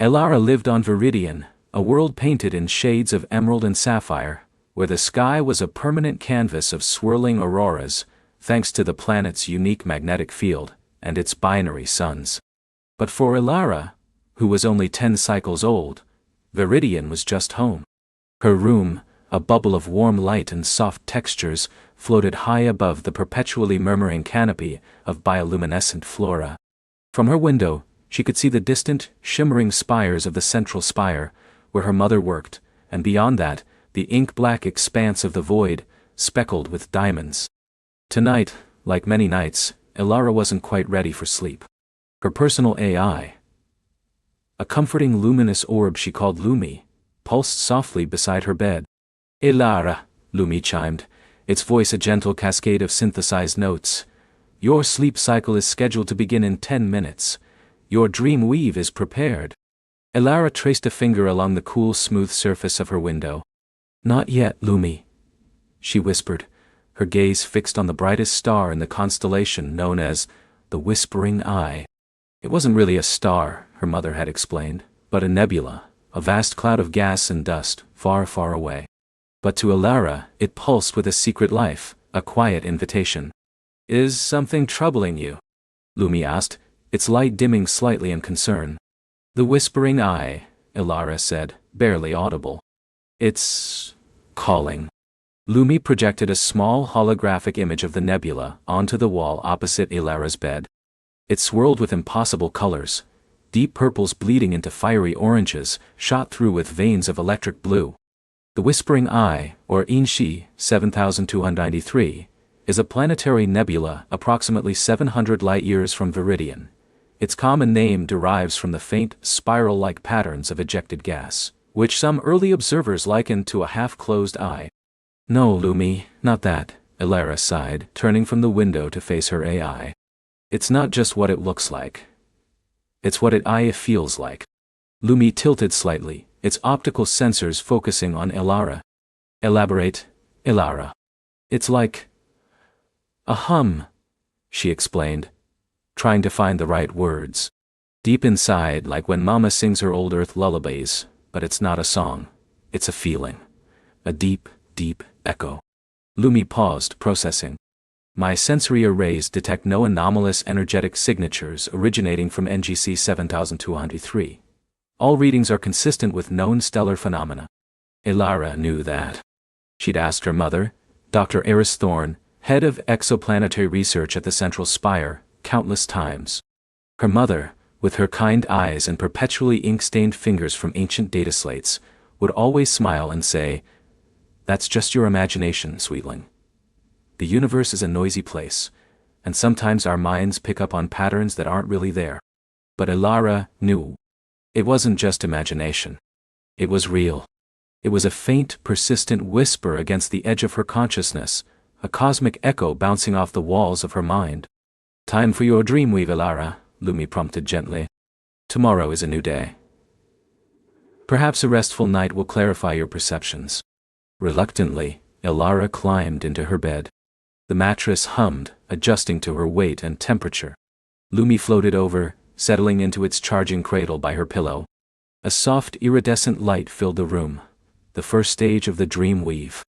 Elara lived on Viridian, a world painted in shades of emerald and sapphire, where the sky was a permanent canvas of swirling auroras, thanks to the planet's unique magnetic field and its binary suns. But for Elara, who was only 10 cycles old, Viridian was just home. Her room, a bubble of warm light and soft textures, floated high above the perpetually murmuring canopy of bioluminescent flora. From her window, she could see the distant, shimmering spires of the central spire, where her mother worked, and beyond that, the ink-black expanse of the void, speckled with diamonds. Tonight, like many nights, Elara wasn't quite ready for sleep. Her personal AI, a comforting luminous orb she called Lumi, pulsed softly beside her bed. "Elara," Lumi chimed, its voice a gentle cascade of synthesized notes. "Your sleep cycle is scheduled to begin in 10 minutes. Your dream weave is prepared." Elara traced a finger along the cool, smooth surface of her window. "Not yet, Lumi," she whispered, her gaze fixed on the brightest star in the constellation known as the Whispering Eye. It wasn't really a star, her mother had explained, but a nebula, a vast cloud of gas and dust, far, far away. But to Elara, it pulsed with a secret life, a quiet invitation. "Is something troubling you?" Lumi asked, its light dimming slightly in concern. "The Whispering Eye," Elara said, barely audible. "It's calling." Lumi projected a small holographic image of the nebula onto the wall opposite Elara's bed. It swirled with impossible colors, deep purples bleeding into fiery oranges, shot through with veins of electric blue. The Whispering Eye, or Inshi 7293, is a planetary nebula approximately 700 light-years from Viridian. Its common name derives from the faint, spiral-like patterns of ejected gas, which some early observers likened to a half-closed eye. "No, Lumi, not that," Elara sighed, turning from the window to face her AI. "It's not just what it looks like. It's what it feels like." Lumi tilted slightly, its optical sensors focusing on Elara. "Elaborate, Elara." "It's like a hum," she explained, trying to find the right words. "Deep inside, like when Mama sings her old earth lullabies, but it's not a song, it's a feeling. A deep, deep echo." Lumi paused, processing. "My sensory arrays detect no anomalous energetic signatures originating from NGC 7203. All readings are consistent with known stellar phenomena." Elara knew that. She'd asked her mother, Dr. Eris Thorne, head of exoplanetary research at the Central Spire, countless times. Her mother, with her kind eyes and perpetually ink-stained fingers from ancient data slates, would always smile and say, "That's just your imagination, sweetling. The universe is a noisy place, and sometimes our minds pick up on patterns that aren't really there." But Elara knew. It wasn't just imagination. It was real. It was a faint, persistent whisper against the edge of her consciousness, a cosmic echo bouncing off the walls of her mind. "Time for your dreamweave, Elara," Lumi prompted gently. "Tomorrow is a new day. Perhaps a restful night will clarify your perceptions." Reluctantly, Elara climbed into her bed. The mattress hummed, adjusting to her weight and temperature. Lumi floated over, settling into its charging cradle by her pillow. A soft iridescent light filled the room, the first stage of the dream weave.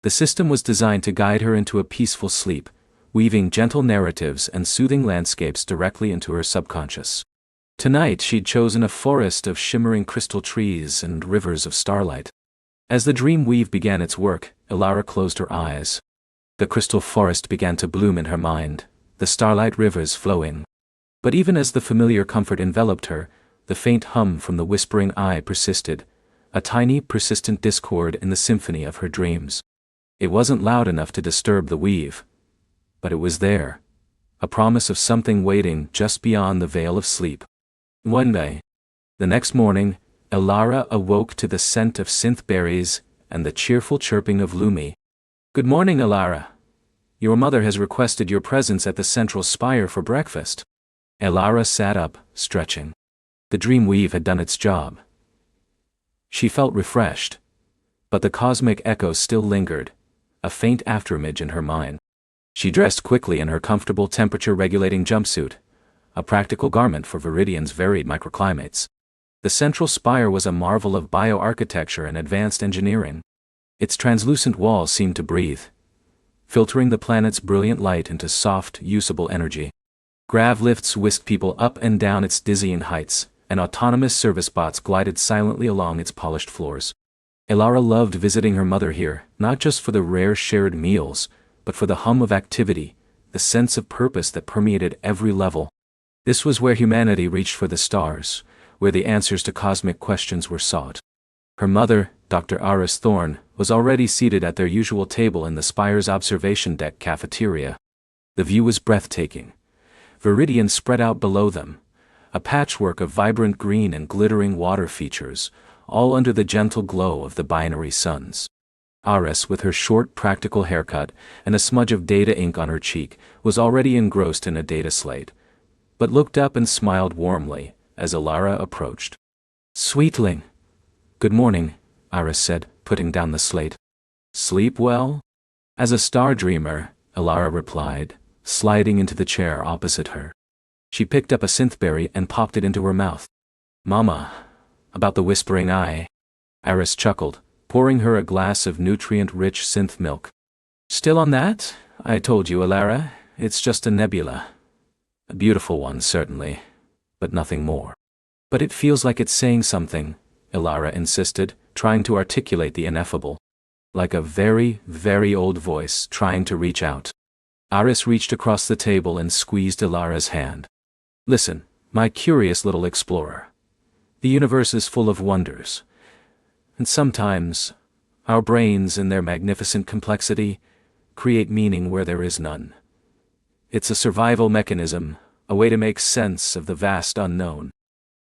The system was designed to guide her into a peaceful sleep, weaving gentle narratives and soothing landscapes directly into her subconscious. Tonight she'd chosen a forest of shimmering crystal trees and rivers of starlight. As the dream weave began its work, Elara closed her eyes. The crystal forest began to bloom in her mind, the starlight rivers flowing. But even as the familiar comfort enveloped her, the faint hum from the Whispering Eye persisted, a tiny, persistent discord in the symphony of her dreams. It wasn't loud enough to disturb the weave, but it was there, a promise of something waiting just beyond the veil of sleep. One day, the next morning, Elara awoke to the scent of synth berries and the cheerful chirping of Lumi. "Good morning, Elara. Your mother has requested your presence at the Central Spire for breakfast." Elara sat up, stretching. The dream weave had done its job. She felt refreshed, but the cosmic echo still lingered, a faint afterimage in her mind. She dressed quickly in her comfortable temperature-regulating jumpsuit, a practical garment for Viridian's varied microclimates. The central spire was a marvel of bioarchitecture and advanced engineering. Its translucent walls seemed to breathe, filtering the planet's brilliant light into soft, usable energy. Grav lifts whisked people up and down its dizzying heights, and autonomous service bots glided silently along its polished floors. Elara loved visiting her mother here, not just for the rare shared meals, but for the hum of activity, the sense of purpose that permeated every level. This was where humanity reached for the stars, where the answers to cosmic questions were sought. Her mother, Dr. Aris Thorne, was already seated at their usual table in the spire's observation deck cafeteria. The view was breathtaking. Viridian spread out below them, a patchwork of vibrant green and glittering water features, all under the gentle glow of the binary suns. Aris, with her short, practical haircut and a smudge of data ink on her cheek, was already engrossed in a data slate, but looked up and smiled warmly as Elara approached. "Sweetling." "Good morning," Aris said, putting down the slate. "Sleep well?" "As a star dreamer," Elara replied, sliding into the chair opposite her. She picked up a synthberry and popped it into her mouth. "Mama, about the whispering eye." Aris chuckled, pouring her a glass of nutrient-rich synth milk. "Still on that? I told you, Elara, it's just a nebula. A beautiful one, certainly, but nothing more." "But it feels like it's saying something," Elara insisted, trying to articulate the ineffable. "Like a very, very old voice trying to reach out." Aris reached across the table and squeezed Elara's hand. "Listen, my curious little explorer. The universe is full of wonders. And sometimes, our brains, in their magnificent complexity, create meaning where there is none. It's a survival mechanism, a way to make sense of the vast unknown.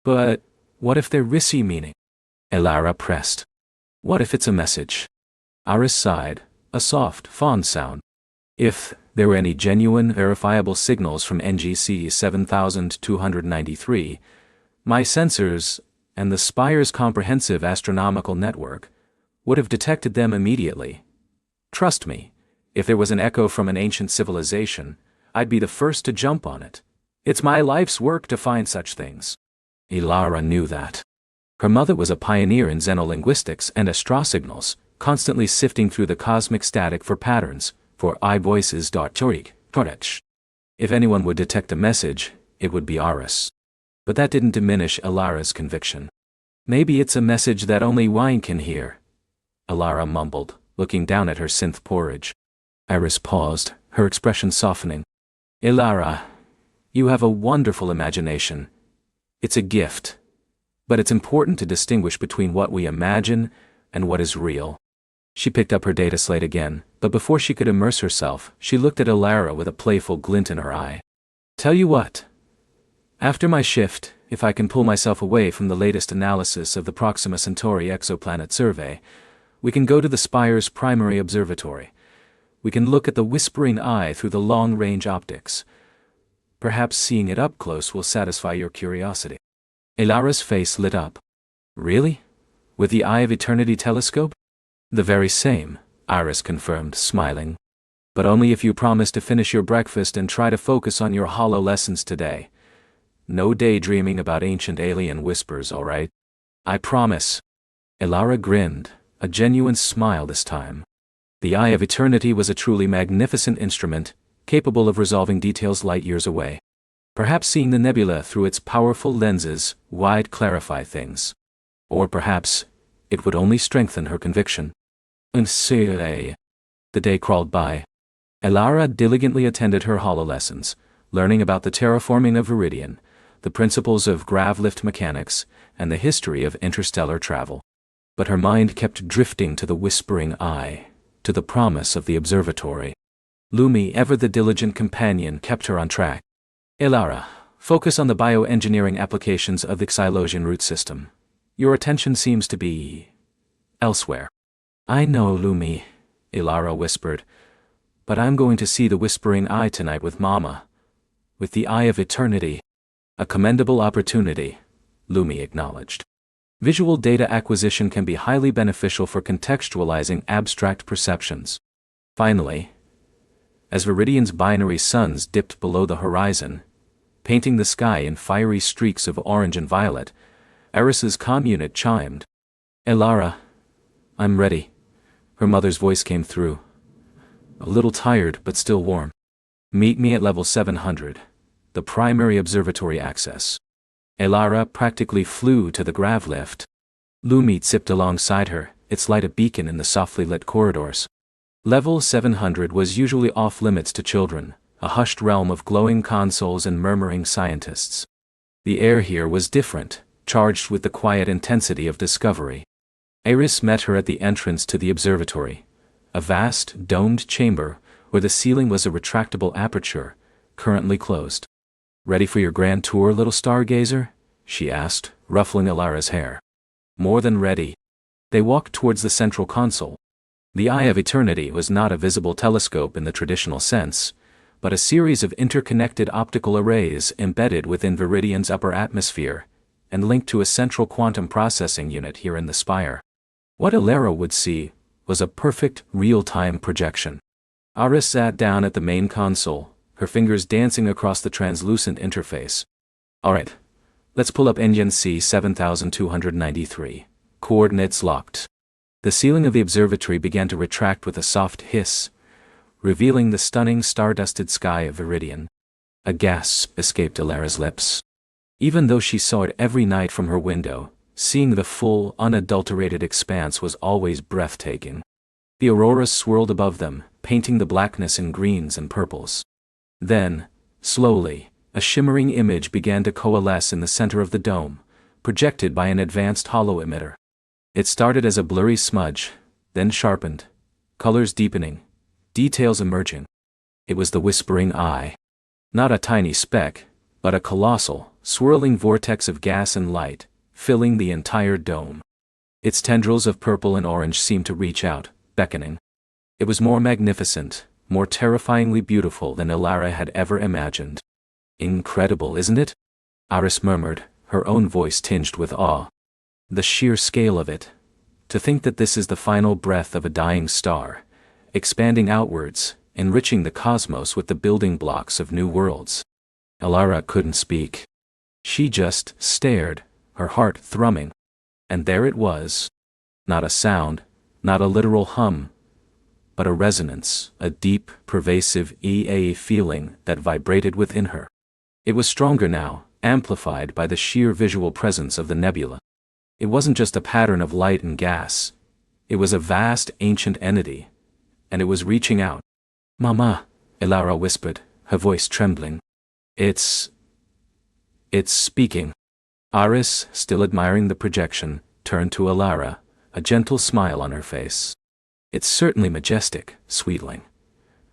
But what if they're risky meaning?" Elara pressed. "What if it's a message?" Aris sighed, a soft, fond sound. "If there were any genuine, verifiable signals from NGC 7293, my sensors, and the Spire's comprehensive astronomical network, would have detected them immediately. Trust me, if there was an echo from an ancient civilization, I'd be the first to jump on it. It's my life's work to find such things." Elara knew that. Her mother was a pioneer in xenolinguistics and astrosignals, constantly sifting through the cosmic static for patterns, for iVoices. If anyone would detect a message, it would be Aris. But that didn't diminish Elara's conviction. "Maybe it's a message that only wine can hear," Elara mumbled, looking down at her synth porridge. Aris paused, her expression softening. "Elara, you have a wonderful imagination. It's a gift. But it's important to distinguish between what we imagine and what is real." She picked up her data slate again, but before she could immerse herself, she looked at Elara with a playful glint in her eye. "Tell you what. After my shift, if I can pull myself away from the latest analysis of the Proxima Centauri exoplanet survey, we can go to the Spire's primary observatory. We can look at the whispering eye through the long-range optics. Perhaps seeing it up close will satisfy your curiosity." Elara's face lit up. "Really? With the Eye of Eternity telescope?" "The very same," Aris confirmed, smiling. "But only if you promise to finish your breakfast and try to focus on your hollow lessons today. No daydreaming about ancient alien whispers, all right?" "I promise." Elara grinned, a genuine smile this time. The Eye of Eternity was a truly magnificent instrument, capable of resolving details light years away. Perhaps seeing the nebula through its powerful lenses would clarify things. Or perhaps it would only strengthen her conviction. The day crawled by. Elara diligently attended her hololessons, learning about the terraforming of Viridian, the principles of gravlift mechanics, and the history of interstellar travel. But her mind kept drifting to the whispering eye, to the promise of the observatory. Lumi, ever the diligent companion, kept her on track. "Elara, focus on the bioengineering applications of the Xylosian root system. Your attention seems to be elsewhere." "I know, Lumi," Elara whispered, "but I'm going to see the whispering eye tonight with Mama. With the Eye of Eternity." "A commendable opportunity," Lumi acknowledged. Visual data acquisition can be highly beneficial for contextualizing abstract perceptions. Finally, as Viridian's binary suns dipped below the horizon, painting the sky in fiery streaks of orange and violet, Eris's comm unit chimed. Elara, I'm ready. Her mother's voice came through. A little tired, but still warm. Meet me at level 700, the primary observatory access. Elara practically flew to the grav lift. Lumi zipped alongside her, its light a beacon in the softly lit corridors. Level 700 was usually off-limits to children, a hushed realm of glowing consoles and murmuring scientists. The air here was different, charged with the quiet intensity of discovery. Eris met her at the entrance to the observatory, a vast, domed chamber where the ceiling was a retractable aperture, currently closed. Ready for your grand tour, little stargazer? She asked, ruffling Elara's hair. More than ready. They walked towards the central console. The Eye of Eternity was not a visible telescope in the traditional sense, but a series of interconnected optical arrays embedded within Viridian's upper atmosphere, and linked to a central quantum processing unit here in the spire. What Elara would see was a perfect, real-time projection. Aris sat down at the main console, her fingers dancing across the translucent interface. Alright, let's pull up engine C 7293. Coordinates locked. The ceiling of the observatory began to retract with a soft hiss, revealing the stunning star-dusted sky of Viridian. A gasp escaped Elara's lips. Even though she saw it every night from her window, seeing the full, unadulterated expanse was always breathtaking. The auroras swirled above them, painting the blackness in greens and purples. Then, slowly, a shimmering image began to coalesce in the center of the dome, projected by an advanced hollow emitter. It started as a blurry smudge, then sharpened, colors deepening, details emerging. It was the Whispering Eye. Not a tiny speck, but a colossal, swirling vortex of gas and light, filling the entire dome. Its tendrils of purple and orange seemed to reach out, beckoning. It was more magnificent, more terrifyingly beautiful than Elara had ever imagined. Incredible, isn't it? Aris murmured, her own voice tinged with awe. The sheer scale of it. To think that this is the final breath of a dying star, expanding outwards, enriching the cosmos with the building blocks of new worlds. Elara couldn't speak. She just stared, her heart thrumming. And there it was. Not a sound, not a literal hum, but a resonance, a deep, pervasive EA feeling that vibrated within her. It was stronger now, amplified by the sheer visual presence of the nebula. It wasn't just a pattern of light and gas. It was a vast, ancient entity, and it was reaching out. Mama, Elara whispered, her voice trembling. It's speaking. Aris, still admiring the projection, turned to Elara, a gentle smile on her face. It's certainly majestic, sweetling.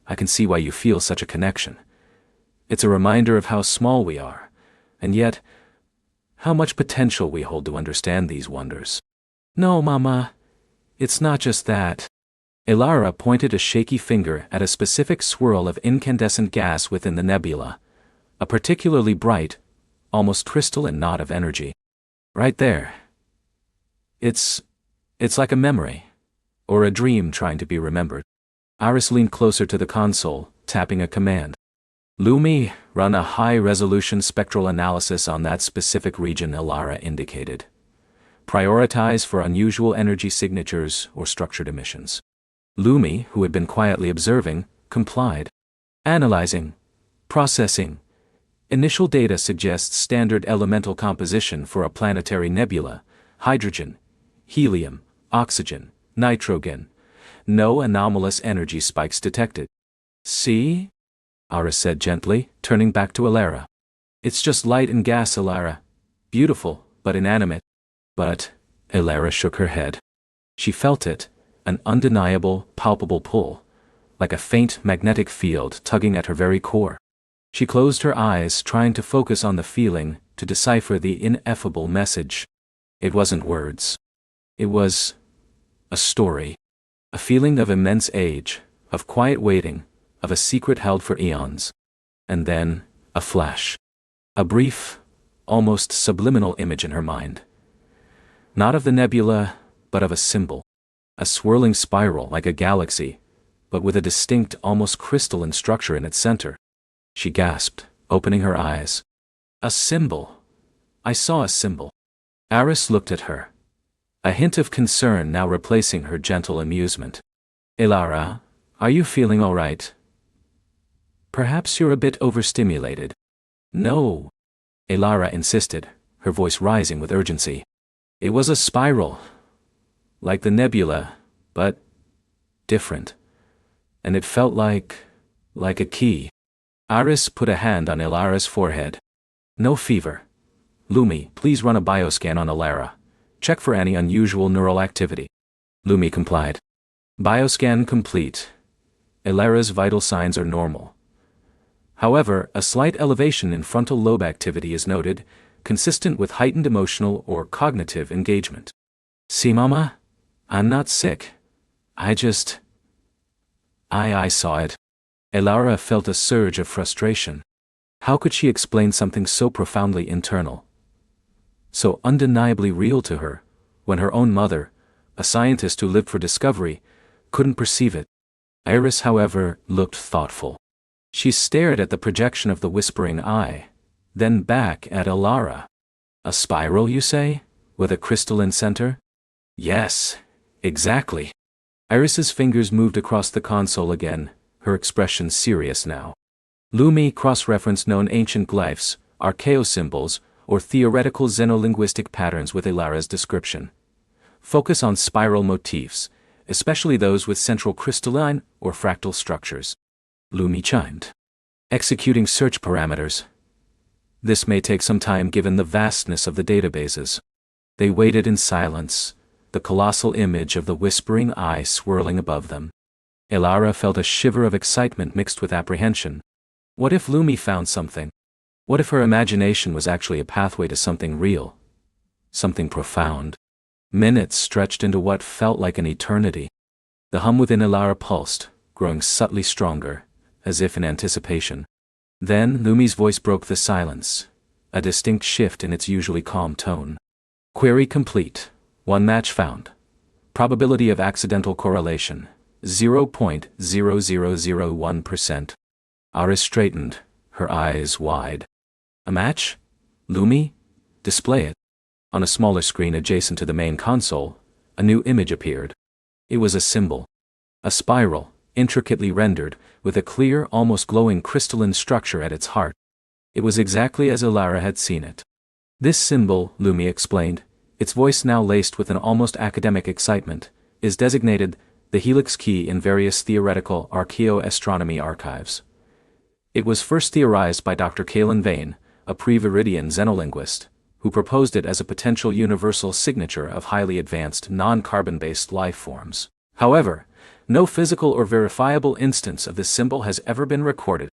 I can see why you feel such a connection. It's a reminder of how small we are, and yet, how much potential we hold to understand these wonders. No, Mama, it's not just that. Elara pointed a shaky finger at a specific swirl of incandescent gas within the nebula, a particularly bright, almost crystalline knot of energy. Right there. It's like a memory, or a dream trying to be remembered. Aris leaned closer to the console, tapping a command. Lumi, run a high-resolution spectral analysis on that specific region Elara indicated. Prioritize for unusual energy signatures or structured emissions. Lumi, who had been quietly observing, complied. Analyzing. Processing. Initial data suggests standard elemental composition for a planetary nebula: hydrogen, helium, oxygen, nitrogen. No anomalous energy spikes detected. See? Aris said gently, turning back to Elara. It's just light and gas, Elara. Beautiful, but inanimate. But, Elara shook her head. She felt it, an undeniable, palpable pull, like a faint magnetic field tugging at her very core. She closed her eyes, trying to focus on the feeling, to decipher the ineffable message. It wasn't words. It was a story. A feeling of immense age, of quiet waiting, of a secret held for eons. And then, a flash. A brief, almost subliminal image in her mind. Not of the nebula, but of a symbol. A swirling spiral like a galaxy, but with a distinct, almost crystalline structure in its center. She gasped, opening her eyes. A symbol. I saw a symbol. Aris looked at her, a hint of concern now replacing her gentle amusement. Elara, are you feeling all right? Perhaps you're a bit overstimulated. No, Elara insisted, her voice rising with urgency. It was a spiral, like the nebula, but different. And it felt like a key. Aris put a hand on Elara's forehead. No fever. Lumi, please run a bioscan on Elara. Check for any unusual neural activity. Lumi complied. Bioscan complete. Elara's vital signs are normal. However, a slight elevation in frontal lobe activity is noted, consistent with heightened emotional or cognitive engagement. See, Mama? I'm not sick. I saw it. Elara felt a surge of frustration. How could she explain something so profoundly internal, so undeniably real to her, when her own mother, a scientist who lived for discovery, couldn't perceive it? Iris, however, looked thoughtful. She stared at the projection of the whispering eye, then back at Elara. A spiral, you say? With a crystalline center? Yes, exactly. Iris's fingers moved across the console again, her expression serious now. Lumi cross-referenced known ancient glyphs, archaeosymbols, or theoretical xenolinguistic patterns with Elara's description. Focus on spiral motifs, especially those with central crystalline or fractal structures. Lumi chimed. Executing search parameters. This may take some time given the vastness of the databases. They waited in silence, the colossal image of the whispering eye swirling above them. Elara felt a shiver of excitement mixed with apprehension. What if Lumi found something? What if her imagination was actually a pathway to something real? Something profound? Minutes stretched into what felt like an eternity. The hum within Elara pulsed, growing subtly stronger, as if in anticipation. Then Lumi's voice broke the silence, a distinct shift in its usually calm tone. Query complete. One match found. Probability of accidental correlation, 0.0001%. Aris straightened, her eyes wide. A match? Lumi? Display it. On a smaller screen adjacent to the main console, a new image appeared. It was a symbol. A spiral, intricately rendered, with a clear, almost glowing crystalline structure at its heart. It was exactly as Elara had seen it. This symbol, Lumi explained, its voice now laced with an almost academic excitement, is designated the helix key in various theoretical archaeoastronomy archives. It was first theorized by Dr. Kalen Vane, a pre-Viridian xenolinguist, who proposed it as a potential universal signature of highly advanced non-carbon-based life forms. However, no physical or verifiable instance of this symbol has ever been recorded.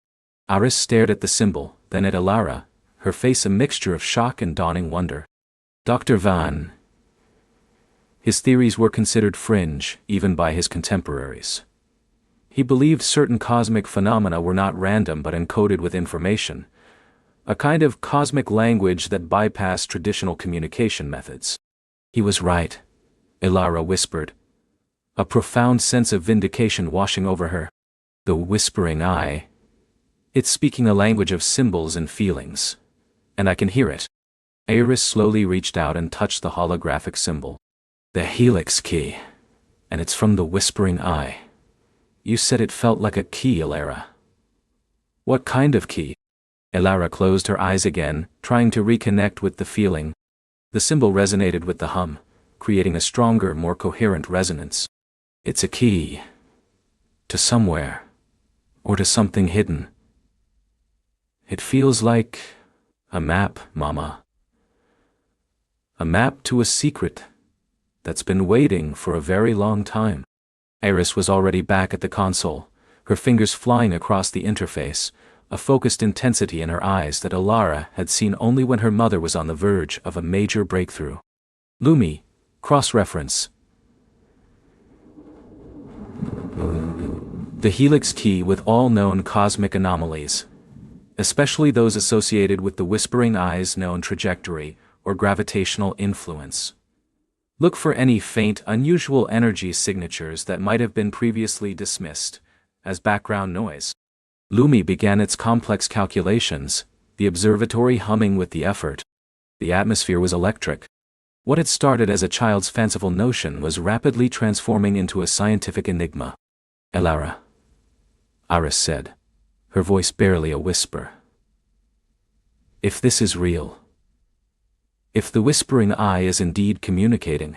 Aris stared at the symbol, then at Elara, her face a mixture of shock and dawning wonder. Dr. Van. His theories were considered fringe, even by his contemporaries. He believed certain cosmic phenomena were not random but encoded with information, a kind of cosmic language that bypassed traditional communication methods. He was right, Elara whispered, a profound sense of vindication washing over her. The whispering eye. It's speaking a language of symbols and feelings. And I can hear it. Iris slowly reached out and touched the holographic symbol. The helix key. And it's from the whispering eye. You said it felt like a key, Elara. What kind of key? Elara closed her eyes again, trying to reconnect with the feeling. The symbol resonated with the hum, creating a stronger, more coherent resonance. It's a key. To somewhere. Or to something hidden. It feels like a map, Mama. A map to a secret that's been waiting for a very long time. Iris was already back at the console, her fingers flying across the interface, a focused intensity in her eyes that Elara had seen only when her mother was on the verge of a major breakthrough. Lumi, cross-reference. The helix key with all known cosmic anomalies, especially those associated with the whispering eye's known trajectory or gravitational influence. Look for any faint, unusual energy signatures that might have been previously dismissed as background noise. Lumi began its complex calculations, the observatory humming with the effort. The atmosphere was electric. What had started as a child's fanciful notion was rapidly transforming into a scientific enigma. "Elara," Iris said, her voice barely a whisper. "If this is real, if the whispering eye is indeed communicating,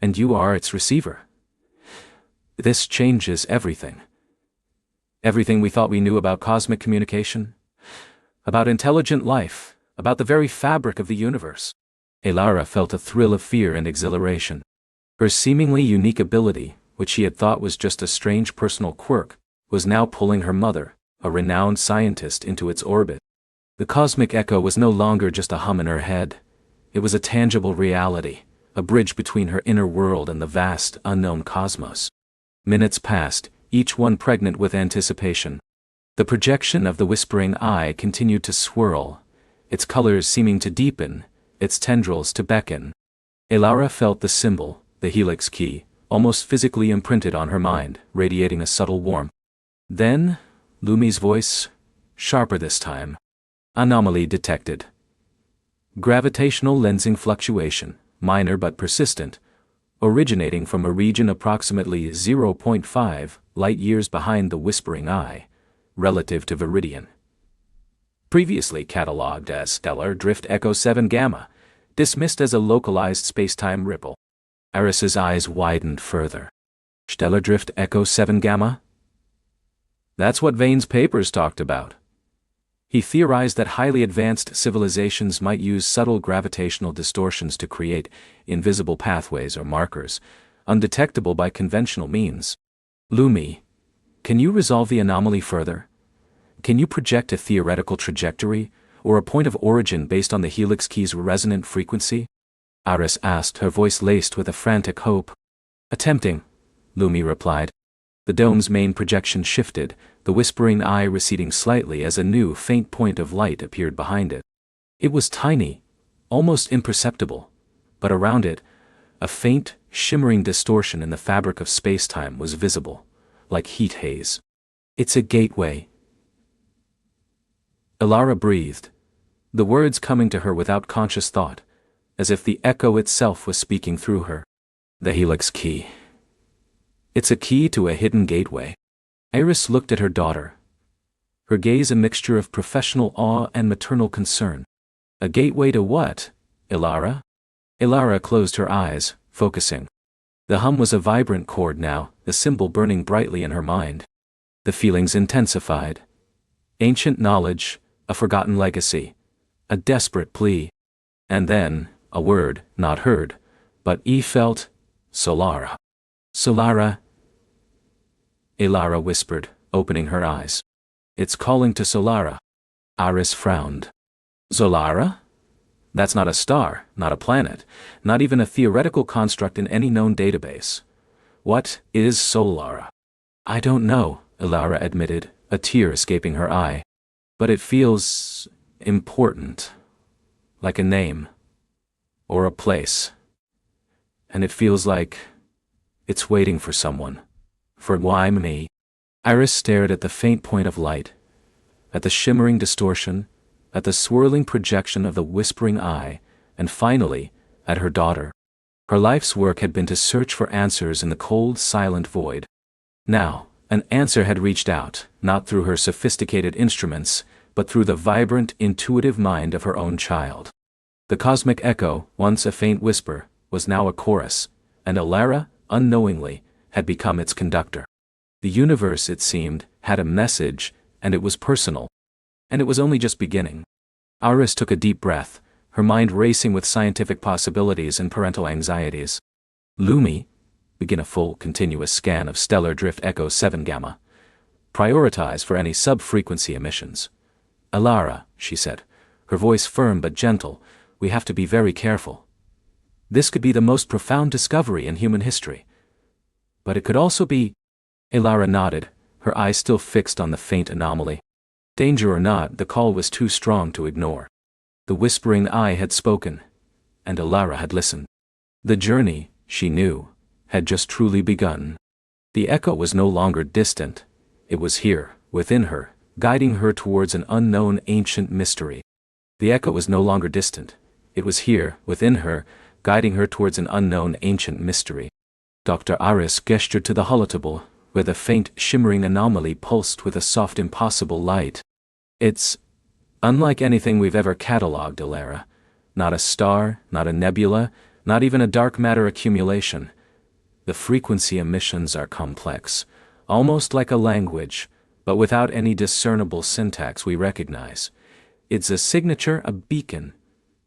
and you are its receiver, this changes everything. Everything we thought we knew about cosmic communication, about intelligent life, about the very fabric of the universe." Elara felt a thrill of fear and exhilaration. Her seemingly unique ability, which she had thought was just a strange personal quirk, was now pulling her mother, a renowned scientist, into its orbit. The cosmic echo was no longer just a hum in her head. It was a tangible reality, a bridge between her inner world and the vast, unknown cosmos. Minutes passed, each one pregnant with anticipation. The projection of the whispering eye continued to swirl, its colors seeming to deepen, its tendrils to beckon. Elara felt the symbol, the helix key, almost physically imprinted on her mind, radiating a subtle warmth. Then, Lumi's voice, sharper this time. "Anomaly detected. Gravitational lensing fluctuation, minor but persistent, originating from a region approximately 0.5 light-years behind the whispering eye, relative to Viridian. Previously catalogued as stellar drift echo 7 gamma, dismissed as a localized spacetime ripple." Iris's eyes widened further. "Stellar drift echo 7 gamma? That's what Vane's papers talked about." He theorized that highly advanced civilizations might use subtle gravitational distortions to create invisible pathways or markers, undetectable by conventional means. "Lumi, can you resolve the anomaly further? Can you project a theoretical trajectory, or a point of origin based on the helix key's resonant frequency?" Iris asked, her voice laced with a frantic hope. "Attempting," Lumi replied. The dome's main projection shifted, the whispering eye receding slightly as a new faint point of light appeared behind it. It was tiny, almost imperceptible, but around it, a faint, shimmering distortion in the fabric of space-time was visible, like heat haze. "It's a gateway." Elara breathed, the words coming to her without conscious thought, as if the echo itself was speaking through her. "The helix key. It's a key to a hidden gateway." Iris looked at her daughter, her gaze a mixture of professional awe and maternal concern. "A gateway to what, Elara?" Elara closed her eyes, focusing. The hum was a vibrant chord now, the symbol burning brightly in her mind. The feelings intensified. Ancient knowledge, a forgotten legacy, a desperate plea. And then, a word, not heard, but felt, "Solara." "Solara," Elara whispered, opening her eyes. "It's calling to Solara." Iris frowned. "Solara? That's not a star, not a planet, not even a theoretical construct in any known database. What is Solara?" "I don't know," Elara admitted, a tear escaping her eye. "But it feels important. Like a name. Or a place. And it feels like it's waiting for someone. For why me?" Iris stared at the faint point of light, at the shimmering distortion, at the swirling projection of the whispering eye, and finally, at her daughter. Her life's work had been to search for answers in the cold, silent void. Now, an answer had reached out, not through her sophisticated instruments, but through the vibrant, intuitive mind of her own child. The cosmic echo, once a faint whisper, was now a chorus, and Elara, unknowingly, had become its conductor. The universe, it seemed, had a message, and it was personal. And it was only just beginning. Iris took a deep breath, her mind racing with scientific possibilities and parental anxieties. "Lumi, begin a full, continuous scan of stellar drift echo 7 gamma. Prioritize for any sub-frequency emissions." "Elara," she said, her voice firm but gentle, "we have to be very careful. This could be the most profound discovery in human history. But it could also be—" Elara nodded, her eyes still fixed on the faint anomaly. Danger or not, the call was too strong to ignore. The whispering eye had spoken, and Elara had listened. The journey, she knew, had just truly begun. The echo was no longer distant. It was here, within her, guiding her towards an unknown ancient mystery. The echo was no longer distant. It was here, within her, guiding her towards an unknown ancient mystery. Dr. Aris gestured to the holotable, where the faint, shimmering anomaly pulsed with a soft, impossible light. It's unlike anything we've ever catalogued, Alara. Not a star, not a nebula, not even a dark matter accumulation. The frequency emissions are complex, almost like a language, but without any discernible syntax we recognize. It's a signature, a beacon.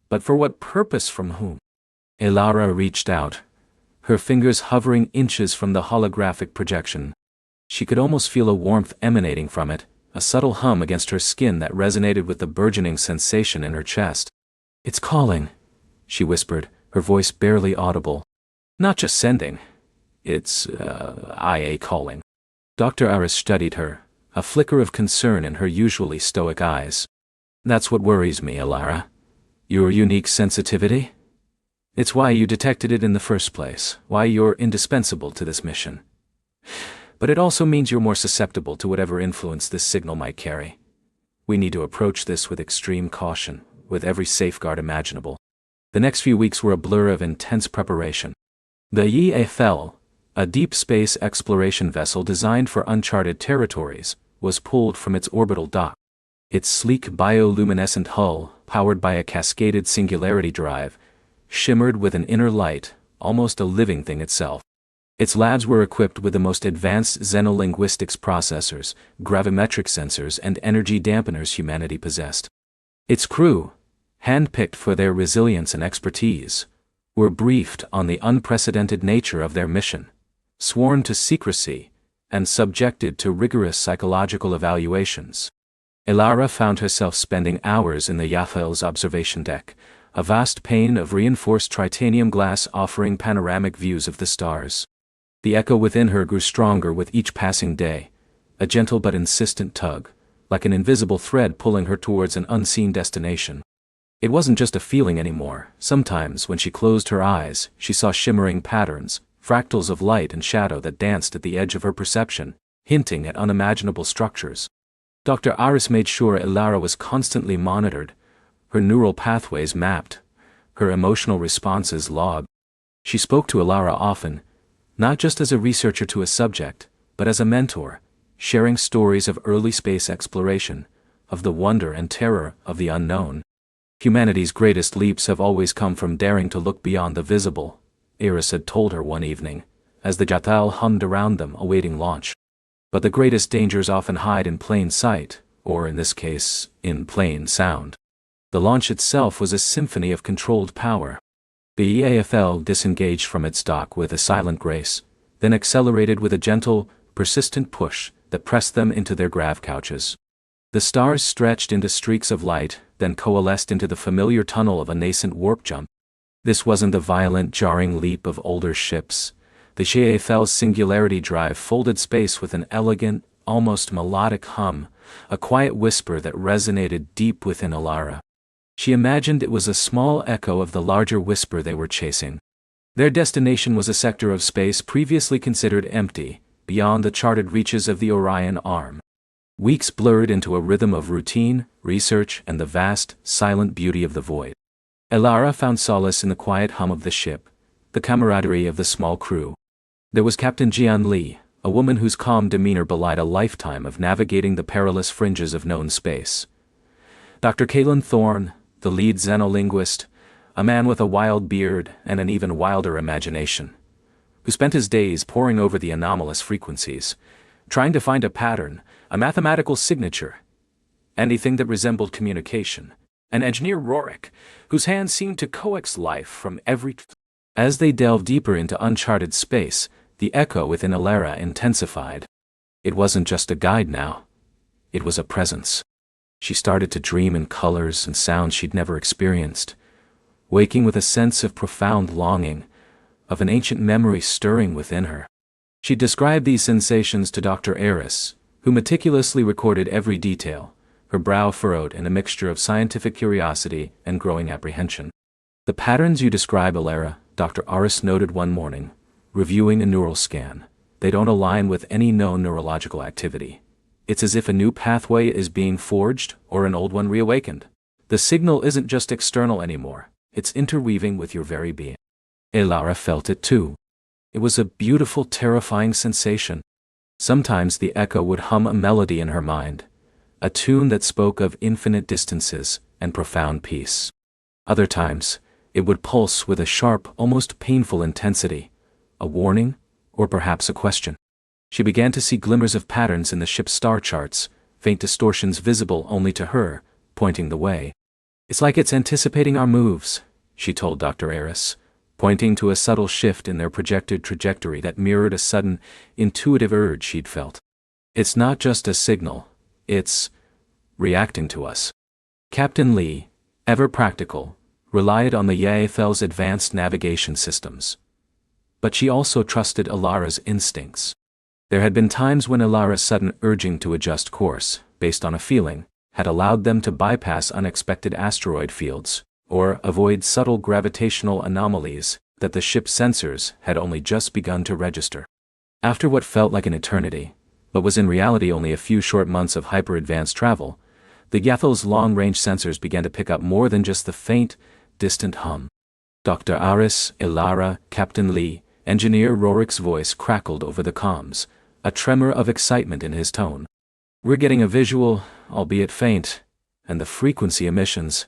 But for what purpose, from whom? Alara reached out, her fingers hovering inches from the holographic projection. She could almost feel a warmth emanating from it, a subtle hum against her skin that resonated with the burgeoning sensation in her chest. "It's calling," she whispered, her voice barely audible. "Not just sending. It's, IA calling." Dr. Aris studied her, a flicker of concern in her usually stoic eyes. "That's what worries me, Alara. Your unique sensitivity? It's why you detected it in the first place, why you're indispensable to this mission. But it also means you're more susceptible to whatever influence this signal might carry. We need to approach this with extreme caution, with every safeguard imaginable." The next few weeks were a blur of intense preparation. The EFL, a deep space exploration vessel designed for uncharted territories, was pulled from its orbital dock. Its sleek bioluminescent hull, powered by a cascaded singularity drive, shimmered with an inner light, almost a living thing itself. Its labs were equipped with the most advanced xenolinguistics processors, gravimetric sensors, and energy dampeners humanity possessed. Its crew, handpicked for their resilience and expertise, were briefed on the unprecedented nature of their mission, sworn to secrecy, and subjected to rigorous psychological evaluations. Alara found herself spending hours in the Yathel's observation deck, a vast pane of reinforced titanium glass offering panoramic views of the stars. The echo within her grew stronger with each passing day, a gentle but insistent tug, like an invisible thread pulling her towards an unseen destination. It wasn't just a feeling anymore. Sometimes, when she closed her eyes, she saw shimmering patterns, fractals of light and shadow that danced at the edge of her perception, hinting at unimaginable structures. Dr. Aris made sure Alara was constantly monitored, her neural pathways mapped, her emotional responses logged. She spoke to Alara often, not just as a researcher to a subject, but as a mentor, sharing stories of early space exploration, of the wonder and terror of the unknown. "Humanity's greatest leaps have always come from daring to look beyond the visible," Aris had told her one evening, as the Jathal hummed around them awaiting launch. "But the greatest dangers often hide in plain sight, or in this case, in plain sound." The launch itself was a symphony of controlled power. The EAFL disengaged from its dock with a silent grace, then accelerated with a gentle, persistent push that pressed them into their grav couches. The stars stretched into streaks of light, then coalesced into the familiar tunnel of a nascent warp jump. This wasn't the violent, jarring leap of older ships. The EAFL's singularity drive folded space with an elegant, almost melodic hum, a quiet whisper that resonated deep within Alara. She imagined it was a small echo of the larger whisper they were chasing. Their destination was a sector of space previously considered empty, beyond the charted reaches of the Orion Arm. Weeks blurred into a rhythm of routine, research, and the vast, silent beauty of the void. Alara found solace in the quiet hum of the ship, the camaraderie of the small crew. There was Captain Jian Li, a woman whose calm demeanor belied a lifetime of navigating the perilous fringes of known space. Dr. Kalen Thorne, the lead xenolinguist, a man with a wild beard and an even wilder imagination, who spent his days poring over the anomalous frequencies, trying to find a pattern, a mathematical signature, anything that resembled communication. And Engineer Rorik, whose hands seemed to coax life from every... As they delved deeper into uncharted space, the echo within Alara intensified. It wasn't just a guide now. It was a presence. She started to dream in colors and sounds she'd never experienced, waking with a sense of profound longing, of an ancient memory stirring within her. She described these sensations to Dr. Aris, who meticulously recorded every detail, her brow furrowed in a mixture of scientific curiosity and growing apprehension. "The patterns you describe, Alara," Dr. Aris noted one morning, reviewing a neural scan, "they don't align with any known neurological activity. It's as if a new pathway is being forged or an old one reawakened. The signal isn't just external anymore, it's interweaving with your very being." Elara felt it too. It was a beautiful, terrifying sensation. Sometimes the echo would hum a melody in her mind, a tune that spoke of infinite distances and profound peace. Other times, it would pulse with a sharp, almost painful intensity, a warning, or perhaps a question. She began to see glimmers of patterns in the ship's star charts, faint distortions visible only to her, pointing the way. "It's like it's anticipating our moves," she told Dr. Eris, pointing to a subtle shift in their projected trajectory that mirrored a sudden, intuitive urge she'd felt. "It's not just a signal, it's reacting to us." Captain Lee, ever practical, relied on the Yaethel's advanced navigation systems. But she also trusted Elara's instincts. There had been times when Elara's sudden urging to adjust course, based on a feeling, had allowed them to bypass unexpected asteroid fields, or avoid subtle gravitational anomalies that the ship's sensors had only just begun to register. After what felt like an eternity, but was in reality only a few short months of hyper-advanced travel, the Yaethel's long-range sensors began to pick up more than just the faint, distant hum. Dr. Aris, Elara, Captain Lee, Engineer Rorik's voice crackled over the comms, a tremor of excitement in his tone. "We're getting a visual, albeit faint, and the frequency emissions.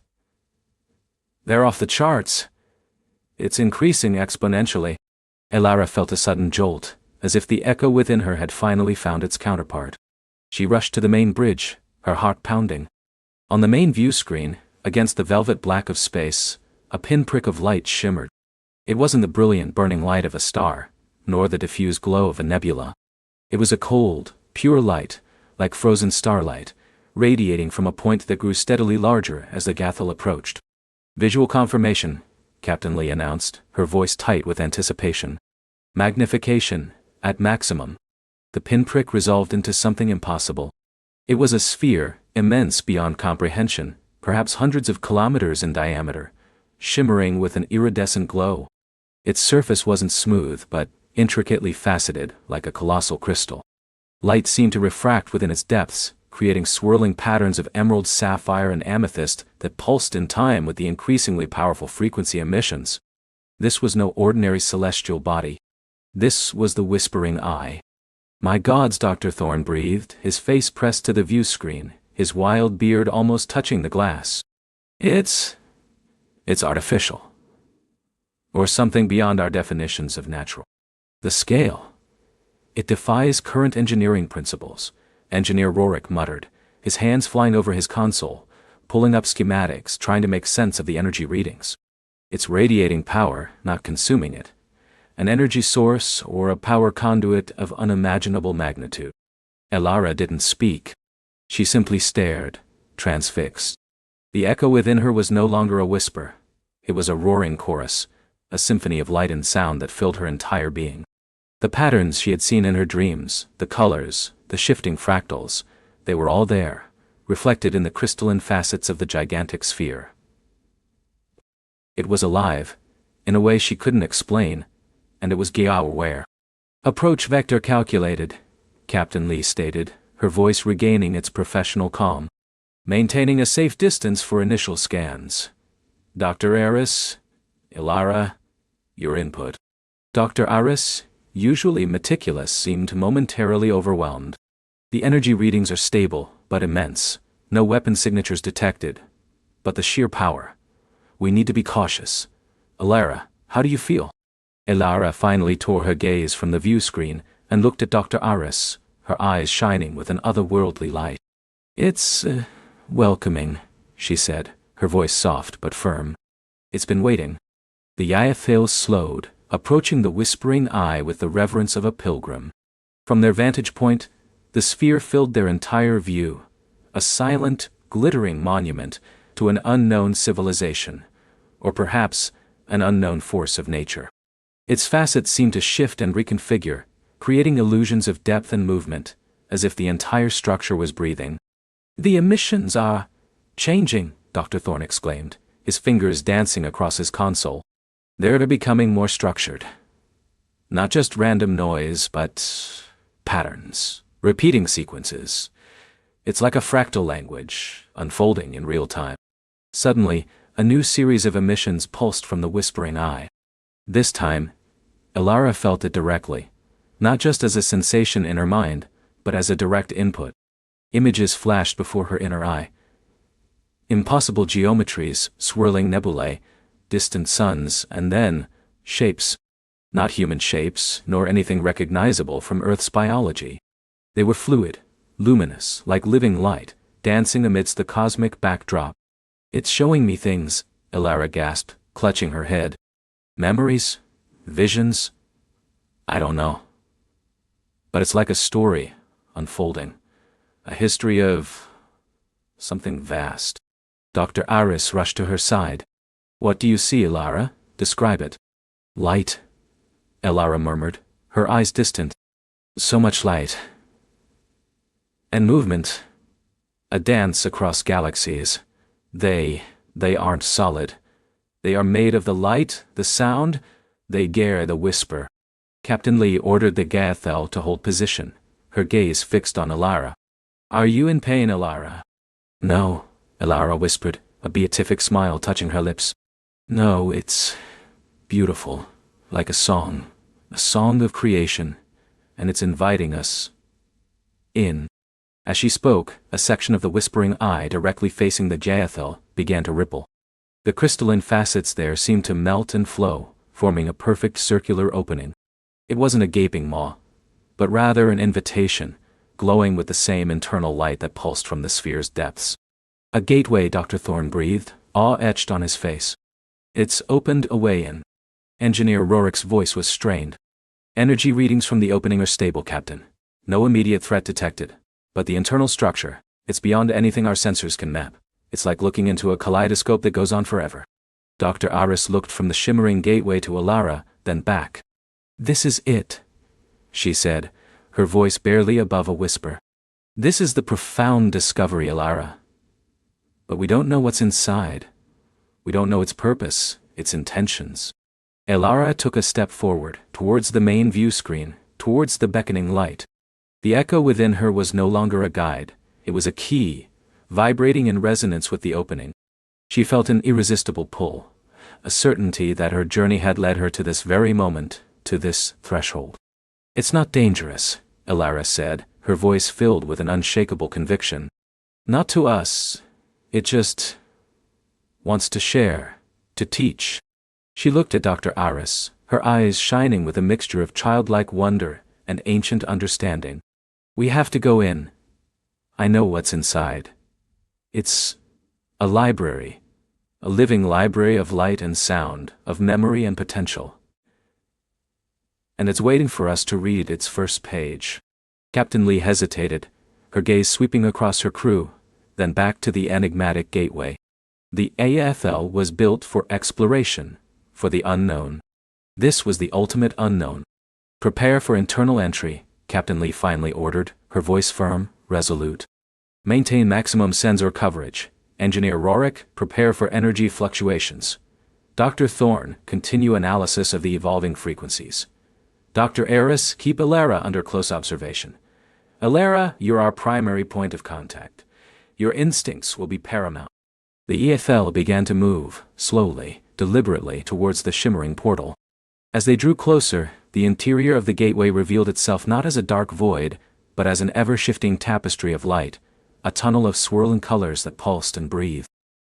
They're off the charts. It's increasing exponentially." Elara felt a sudden jolt, as if the echo within her had finally found its counterpart. She rushed to the main bridge, her heart pounding. On the main view screen, against the velvet black of space, a pinprick of light shimmered. It wasn't the brilliant burning light of a star, nor the diffuse glow of a nebula. It was a cold, pure light, like frozen starlight, radiating from a point that grew steadily larger as the Yaethel approached. "Visual confirmation," Captain Lee announced, her voice tight with anticipation. "Magnification, at maximum." The pinprick resolved into something impossible. It was a sphere, immense beyond comprehension, perhaps hundreds of kilometers in diameter, shimmering with an iridescent glow. Its surface wasn't smooth but intricately faceted like a colossal crystal. Light seemed to refract within its depths, creating swirling patterns of emerald, sapphire, and amethyst that pulsed in time with the increasingly powerful frequency emissions. This was no ordinary celestial body. This was the Whispering Eye. "My gods," Dr. Thorne breathed, his face pressed to the view screen, his wild beard almost touching the glass. It's artificial. Or something beyond our definitions of natural. The scale. It defies current engineering principles," Engineer Rorik muttered, his hands flying over his console, pulling up schematics, trying to make sense of the energy readings. "It's radiating power, not consuming it. An energy source or a power conduit of unimaginable magnitude." Elara didn't speak. She simply stared, transfixed. The echo within her was no longer a whisper. It was a roaring chorus, a symphony of light and sound that filled her entire being. The patterns she had seen in her dreams, the colors, the shifting fractals, they were all there, reflected in the crystalline facets of the gigantic sphere. It was alive, in a way she couldn't explain, and it was Gao-aware. "Approach vector calculated," Captain Lee stated, her voice regaining its professional calm. "Maintaining a safe distance for initial scans. Dr. Aris, Elara, your input." Dr. Aris, usually meticulous, seemed momentarily overwhelmed. "The energy readings are stable, but immense. No weapon signatures detected. But the sheer power. We need to be cautious. Elara, how do you feel?" Elara finally tore her gaze from the view screen and looked at Dr. Aris, her eyes shining with an otherworldly light. "It's welcoming," she said, her voice soft but firm. "It's been waiting." The Yaethel slowed, approaching the Whispering Eye with the reverence of a pilgrim. From their vantage point, the sphere filled their entire view, a silent, glittering monument to an unknown civilization, or perhaps an unknown force of nature. Its facets seemed to shift and reconfigure, creating illusions of depth and movement, as if the entire structure was breathing. "The emissions are changing," Dr. Thorne exclaimed, his fingers dancing across his console. "They're becoming more structured. Not just random noise, but patterns, repeating sequences. It's like a fractal language, unfolding in real time." Suddenly, a new series of emissions pulsed from the Whispering Eye. This time, Elara felt it directly, not just as a sensation in her mind, but as a direct input. Images flashed before her inner eye. Impossible geometries, swirling nebulae, distant suns, and then, shapes. Not human shapes, nor anything recognizable from Earth's biology. They were fluid, luminous, like living light, dancing amidst the cosmic backdrop. "It's showing me things," Elara gasped, clutching her head. "Memories? Visions? I don't know. But it's like a story, unfolding. A history of something vast." Dr. Aris rushed to her side. "What do you see, Elara? Describe it." "Light," Elara murmured, her eyes distant. "So much light. And movement. A dance across galaxies. They aren't solid. They are made of the light, the sound, they gare the whisper." Captain Lee ordered the Gaethel to hold position, her gaze fixed on Elara. "Are you in pain, Elara?" "No," Elara whispered, a beatific smile touching her lips. "No, it's beautiful, like a song of creation, and it's inviting us in." As she spoke, a section of the whispering eye directly facing the Gaethel began to ripple. The crystalline facets there seemed to melt and flow, forming a perfect circular opening. It wasn't a gaping maw, but rather an invitation, glowing with the same internal light that pulsed from the sphere's depths. "A gateway," Dr. Thorne breathed, awe etched on his face. "It's opened a way in." Engineer Rorick's voice was strained. "Energy readings from the opening are stable, Captain. No immediate threat detected. But the internal structure, it's beyond anything our sensors can map. It's like looking into a kaleidoscope that goes on forever." Dr. Aris looked from the shimmering gateway to Elara, then back. "This is it," she said, her voice barely above a whisper. "This is the profound discovery, Elara. But we don't know what's inside. We don't know its purpose, its intentions." Elara took a step forward, towards the main view screen, towards the beckoning light. The echo within her was no longer a guide, it was a key, vibrating in resonance with the opening. She felt an irresistible pull, a certainty that her journey had led her to this very moment, to this threshold. "It's not dangerous," Elara said, her voice filled with an unshakable conviction. "Not to us. It just wants to share, to teach." She looked at Dr. Aris, her eyes shining with a mixture of childlike wonder and ancient understanding. "We have to go in. I know what's inside. It's a library, a living library of light and sound, of memory and potential. And it's waiting for us to read its first page." Captain Lee hesitated, her gaze sweeping across her crew, then back to the enigmatic gateway. The AFL was built for exploration, for the unknown. This was the ultimate unknown. "Prepare for internal entry," Captain Lee finally ordered, her voice firm, resolute. "Maintain maximum sensor coverage. Engineer Rorick, prepare for energy fluctuations. Dr. Thorne, continue analysis of the evolving frequencies. Dr. Aris, keep Elara under close observation. Elara, you're our primary point of contact. Your instincts will be paramount." The EFL began to move, slowly, deliberately, towards the shimmering portal. As they drew closer, the interior of the gateway revealed itself not as a dark void, but as an ever-shifting tapestry of light, a tunnel of swirling colors that pulsed and breathed.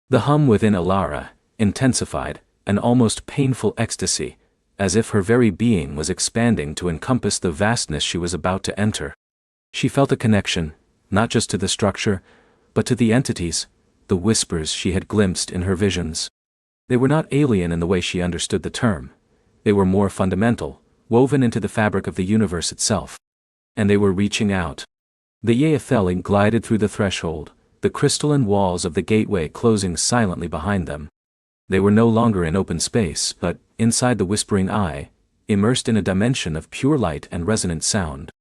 The hum within Elara intensified, an almost painful ecstasy, as if her very being was expanding to encompass the vastness she was about to enter. She felt a connection, not just to the structure, but to the entities, the whispers she had glimpsed in her visions. They were not alien in the way she understood the term. They were more fundamental, woven into the fabric of the universe itself. And they were reaching out. The Yaetheli glided through the threshold, the crystalline walls of the gateway closing silently behind them. They were no longer in open space, but, inside the whispering eye, immersed in a dimension of pure light and resonant sound.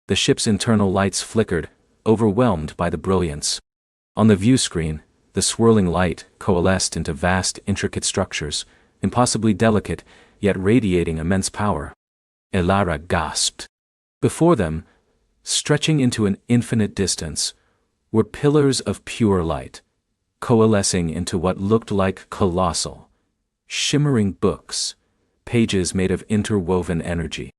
The ship's internal lights flickered, overwhelmed by the brilliance. On the view screen, the swirling light coalesced into vast, intricate structures, impossibly delicate, yet radiating immense power. Elara gasped. Before them, stretching into an infinite distance, were pillars of pure light, coalescing into what looked like colossal, shimmering books, pages made of interwoven energy.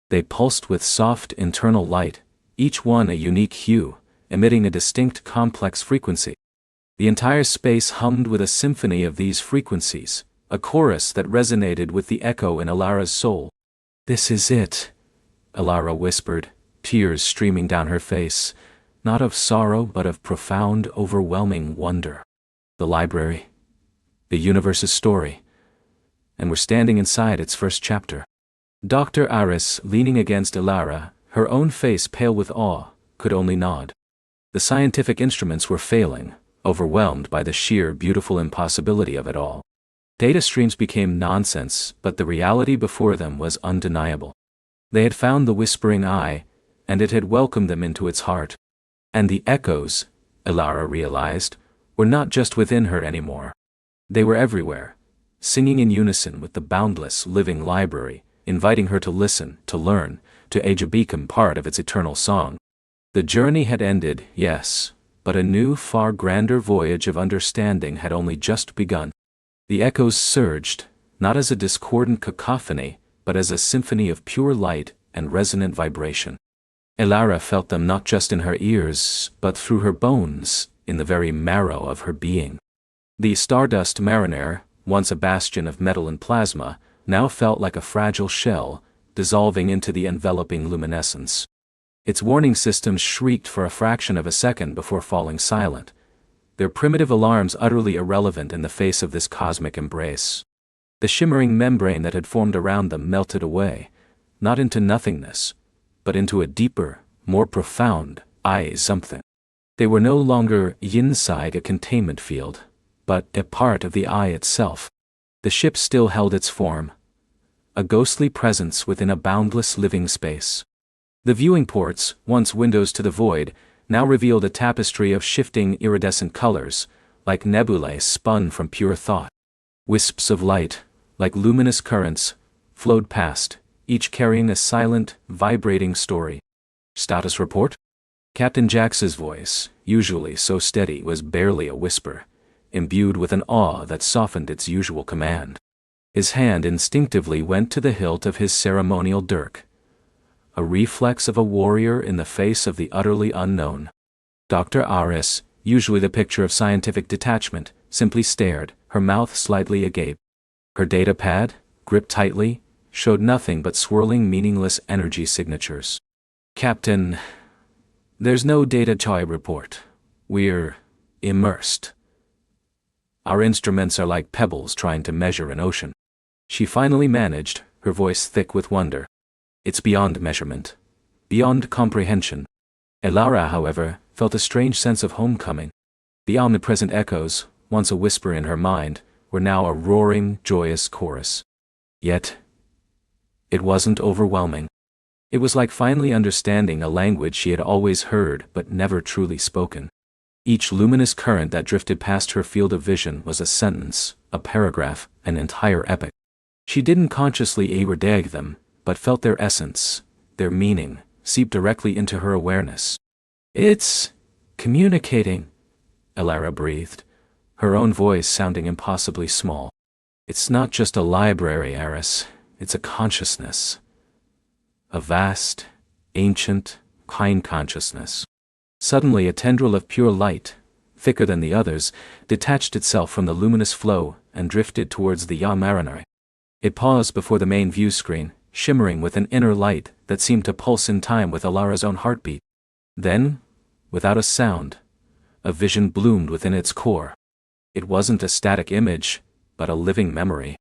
They pulsed with soft internal light, each one a unique hue, emitting a distinct complex frequency. The entire space hummed with a symphony of these frequencies, a chorus that resonated with the echo in Alara's soul. "This is it," Alara whispered, tears streaming down her face, not of sorrow but of profound, overwhelming wonder. The library. The universe's story. And we're standing inside its first chapter. Dr. Aris, leaning against Alara, her own face pale with awe, could only nod. The scientific instruments were failing, overwhelmed by the sheer beautiful impossibility of it all. Data streams became nonsense, but the reality before them was undeniable. They had found the whispering eye, and it had welcomed them into its heart. And the echoes, Alara realized, were not just within her anymore. They were everywhere, singing in unison with the boundless living library, inviting her to listen, to learn, to age become part of its eternal song. The journey had ended, yes, but a new, far grander voyage of understanding had only just begun. The echoes surged, not as a discordant cacophony, but as a symphony of pure light and resonant vibration. Alara felt them not just in her ears, but through her bones, in the very marrow of her being. The Stardust Mariner, once a bastion of metal and plasma, now felt like a fragile shell, dissolving into the enveloping luminescence. Its warning systems shrieked for a fraction of a second before falling silent, their primitive alarms utterly irrelevant in the face of this cosmic embrace. The shimmering membrane that had formed around them melted away, not into nothingness, but into a deeper, more profound something. They were no longer inside a containment field, but a part of the eye itself. The ship still held its form, a ghostly presence within a boundless living space. The viewing ports, once windows to the void, now revealed a tapestry of shifting iridescent colors, like nebulae spun from pure thought. Wisps of light, like luminous currents, flowed past, each carrying a silent, vibrating story. "Status report?" Captain Jax's voice, usually so steady, was barely a whisper, imbued with an awe that softened its usual command. His hand instinctively went to the hilt of his ceremonial dirk, a reflex of a warrior in the face of the utterly unknown. Dr. Aris, usually the picture of scientific detachment, simply stared, her mouth slightly agape. Her data pad, gripped tightly, showed nothing but swirling meaningless energy signatures. "Captain, there's no data to report. We're immersed. Our instruments are like pebbles trying to measure an ocean." She finally managed, her voice thick with wonder. "It's beyond measurement. Beyond comprehension." Alara, however, felt a strange sense of homecoming. The omnipresent echoes, once a whisper in her mind, were now a roaring, joyous chorus. Yet, it wasn't overwhelming. It was like finally understanding a language she had always heard but never truly spoken. Each luminous current that drifted past her field of vision was a sentence, a paragraph, an entire epic. She didn't consciously redag them, but felt their essence, their meaning, seep directly into her awareness. "It's communicating," Alara breathed, her own voice sounding impossibly small. "It's not just a library, Aris, it's a consciousness. A vast, ancient, kind consciousness." Suddenly a tendril of pure light, thicker than the others, detached itself from the luminous flow and drifted towards the Mariner. It paused before the main view screen, shimmering with an inner light that seemed to pulse in time with Alara's own heartbeat. Then, without a sound, a vision bloomed within its core. It wasn't a static image, but a living memory.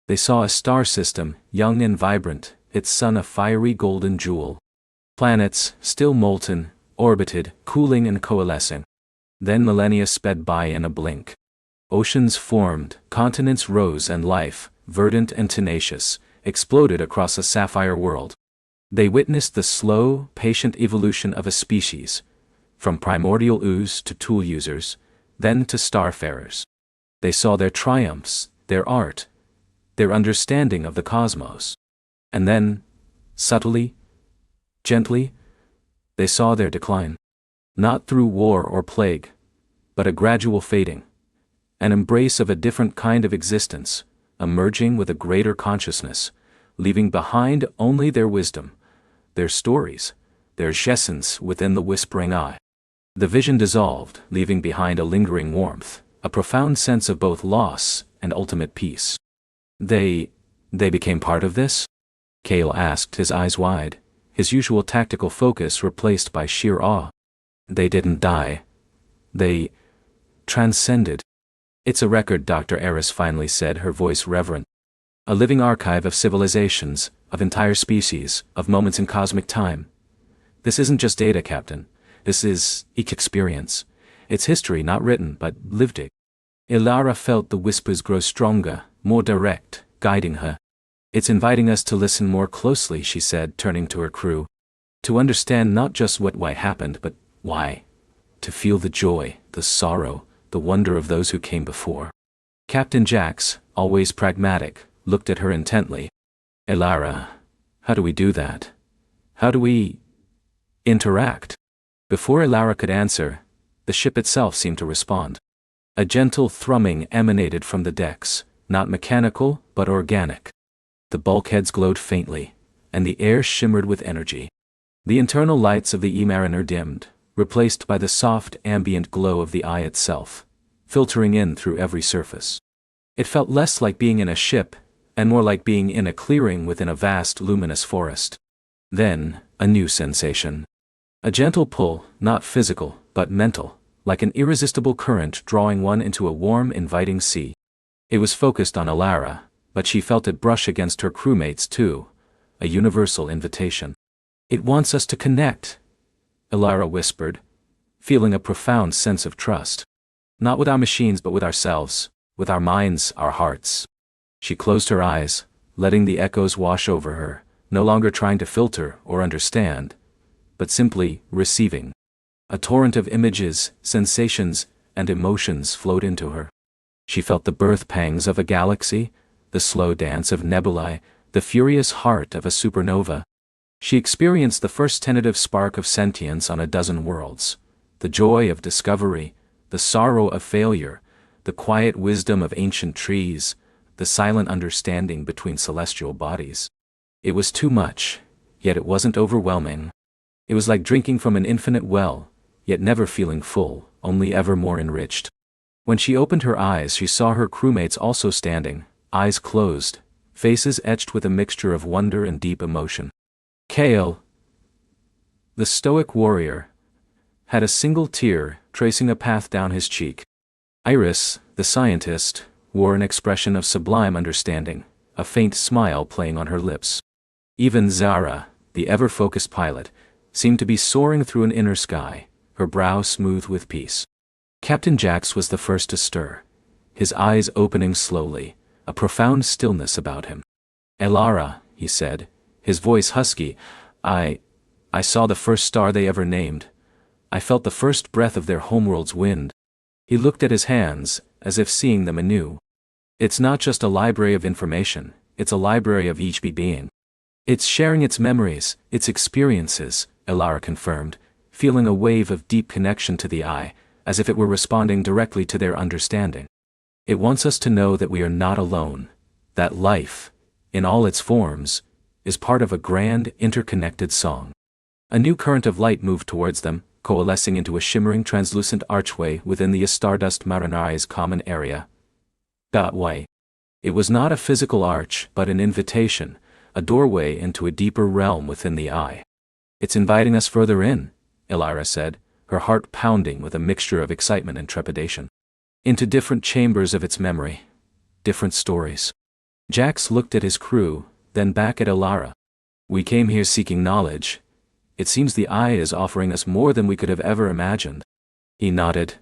They saw a star system, young and vibrant, its sun a fiery golden jewel. Planets, still molten, orbited, cooling and coalescing. Then millennia sped by in a blink. Oceans formed, continents rose, and life, verdant and tenacious, exploded across a sapphire world. They witnessed the slow, patient evolution of a species, from primordial ooze to tool users, then to starfarers. They saw their triumphs, their art, their understanding of the cosmos. And then, subtly, gently, they saw their decline. Not through war or plague, but a gradual fading, an embrace of a different kind of existence, emerging with a greater consciousness, leaving behind only their wisdom, their stories, their essence within the whispering eye. The vision dissolved, leaving behind a lingering warmth, a profound sense of both loss and ultimate peace. They became part of this? Cale asked, his eyes wide, his usual tactical focus replaced by sheer awe. They didn't die. They transcended. It's a record, Dr. Eris finally said, her voice reverent. A living archive of civilizations, of entire species, of moments in cosmic time. This isn't just data, Captain. This is experience. It's history not written, but lived. Ilara felt the whispers grow stronger, more direct, guiding her. It's inviting us to listen more closely, she said, turning to her crew. To understand not just why happened, but why. To feel the joy, the sorrow, the wonder of those who came before. Captain Jax, always pragmatic, looked at her intently. Ilara, how do we do that? How do we interact? Before Ilara could answer, the ship itself seemed to respond. A gentle thrumming emanated from the decks, not mechanical, but organic. The bulkheads glowed faintly, and the air shimmered with energy. The internal lights of the E-Mariner dimmed, replaced by the soft ambient glow of the eye itself, filtering in through every surface. It felt less like being in a ship, and more like being in a clearing within a vast luminous forest. Then, a new sensation. A gentle pull, not physical, but mental, like an irresistible current drawing one into a warm, inviting sea. It was focused on Ilara, but she felt it brush against her crewmates too, a universal invitation. It wants us to connect, Ilara whispered, feeling a profound sense of trust. Not with our machines but with ourselves, with our minds, our hearts. She closed her eyes, letting the echoes wash over her, no longer trying to filter or understand, but simply receiving. A torrent of images, sensations, and emotions flowed into her. She felt the birth pangs of a galaxy, the slow dance of nebulae, the furious heart of a supernova. She experienced the first tentative spark of sentience on a dozen worlds, the joy of discovery, the sorrow of failure, the quiet wisdom of ancient trees, the silent understanding between celestial bodies. It was too much, yet it wasn't overwhelming. It was like drinking from an infinite well, yet never feeling full, only ever more enriched. When she opened her eyes, she saw her crewmates also standing, eyes closed, faces etched with a mixture of wonder and deep emotion. Cale, the stoic warrior, had a single tear tracing a path down his cheek. Iris, the scientist, wore an expression of sublime understanding, a faint smile playing on her lips. Even Zara, the ever-focused pilot, seemed to be soaring through an inner sky, her brow smooth with peace. Captain Jax was the first to stir, his eyes opening slowly, a profound stillness about him. Ilara, he said, his voice husky, I saw the first star they ever named. I felt the first breath of their homeworld's wind. He looked at his hands, as if seeing them anew. It's not just a library of information, it's a library of each being. It's sharing its memories, its experiences, Ilara confirmed, feeling a wave of deep connection to the eye, as if it were responding directly to their understanding. It wants us to know that we are not alone, that life, in all its forms, is part of a grand, interconnected song. A new current of light moved towards them, coalescing into a shimmering translucent archway within the Stardust Marinari's common area. Way. It was not a physical arch, but an invitation, a doorway into a deeper realm within the eye. It's inviting us further in, Ilara said, her heart pounding with a mixture of excitement and trepidation. Into different chambers of its memory. Different stories. Jax looked at his crew, then back at Ilara. We came here seeking knowledge. It seems the eye is offering us more than we could have ever imagined. He nodded.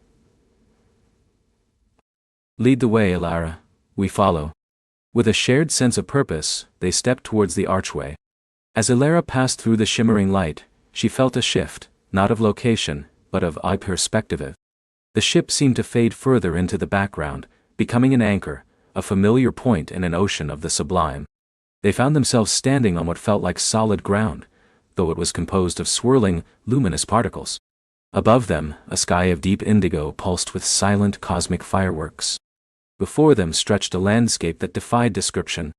Lead the way, Ilara. We follow. With a shared sense of purpose, they stepped towards the archway. As Ilara passed through the shimmering light, she felt a shift, not of location, but of eye perspective. The ship seemed to fade further into the background, becoming an anchor, a familiar point in an ocean of the sublime. They found themselves standing on what felt like solid ground, though it was composed of swirling, luminous particles. Above them, a sky of deep indigo pulsed with silent cosmic fireworks. Before them stretched a landscape that defied description.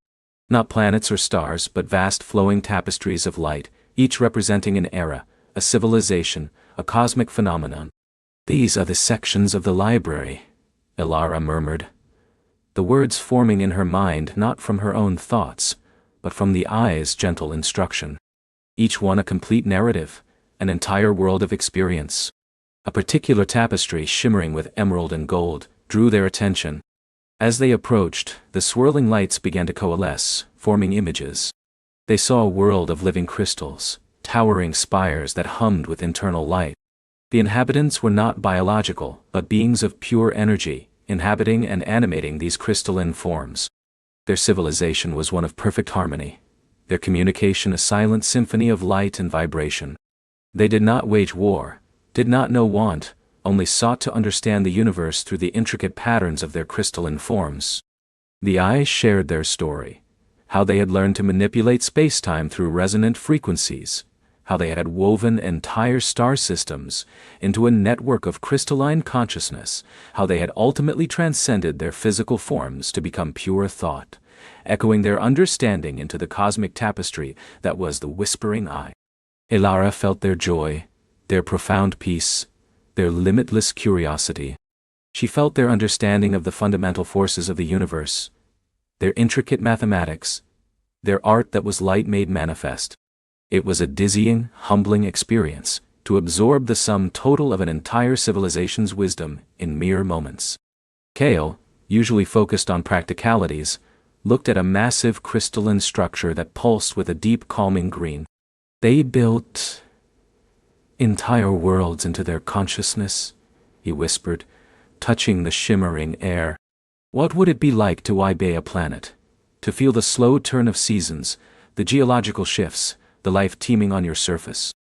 Not planets or stars, but vast flowing tapestries of light, each representing an era, a civilization, a cosmic phenomenon. "These are the sections of the library," Elara murmured, the words forming in her mind not from her own thoughts, but from the eye's gentle instruction. Each one a complete narrative, an entire world of experience. A particular tapestry shimmering with emerald and gold drew their attention. As they approached, the swirling lights began to coalesce, forming images. They saw a world of living crystals, towering spires that hummed with internal light. The inhabitants were not biological, but beings of pure energy, inhabiting and animating these crystalline forms. Their civilization was one of perfect harmony, their communication a silent symphony of light and vibration. They did not wage war, did not know want, only sought to understand the universe through the intricate patterns of their crystalline forms. The eyes shared their story, how they had learned to manipulate space-time through resonant frequencies, how they had woven entire star systems into a network of crystalline consciousness, how they had ultimately transcended their physical forms to become pure thought, echoing their understanding into the cosmic tapestry that was the whispering eye. Elara felt their joy, their profound peace, their limitless curiosity. She felt their understanding of the fundamental forces of the universe, their intricate mathematics, their art that was light made manifest. It was a dizzying, humbling experience to absorb the sum total of an entire civilization's wisdom in mere moments. Kale, usually focused on practicalities, looked at a massive crystalline structure that pulsed with a deep calming green. "They built entire worlds into their consciousness," he whispered, touching the shimmering air. "What would it be like to obey a planet? To feel the slow turn of seasons, the geological shifts, the life teeming on your surface?"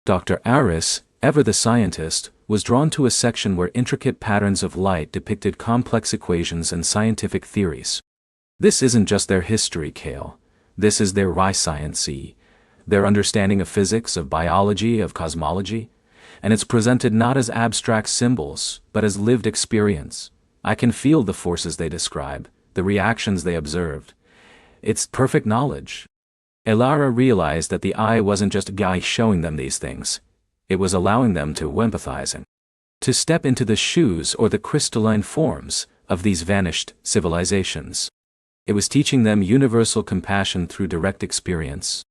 Dr. Aris, ever the scientist, was drawn to a section where intricate patterns of light depicted complex equations and scientific theories. "This isn't just their history, Kale. This is their science, their understanding of physics, of biology, of cosmology, and it's presented not as abstract symbols, but as lived experience. I can feel the forces they describe, the reactions they observed. It's perfect knowledge." Elara realized that the eye wasn't just a guy showing them these things. It was allowing them to empathize and to step into the shoes or the crystalline forms of these vanished civilizations. It was teaching them universal compassion through direct experience.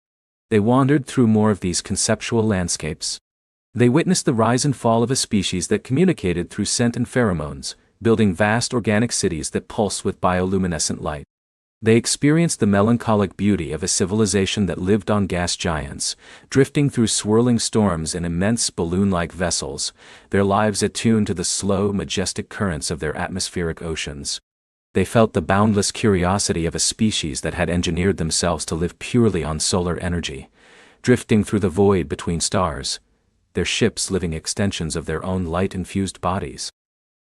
They wandered through more of these conceptual landscapes. They witnessed the rise and fall of a species that communicated through scent and pheromones, building vast organic cities that pulsed with bioluminescent light. They experienced the melancholic beauty of a civilization that lived on gas giants, drifting through swirling storms in immense balloon-like vessels, their lives attuned to the slow, majestic currents of their atmospheric oceans. They felt the boundless curiosity of a species that had engineered themselves to live purely on solar energy, drifting through the void between stars, their ships living extensions of their own light-infused bodies.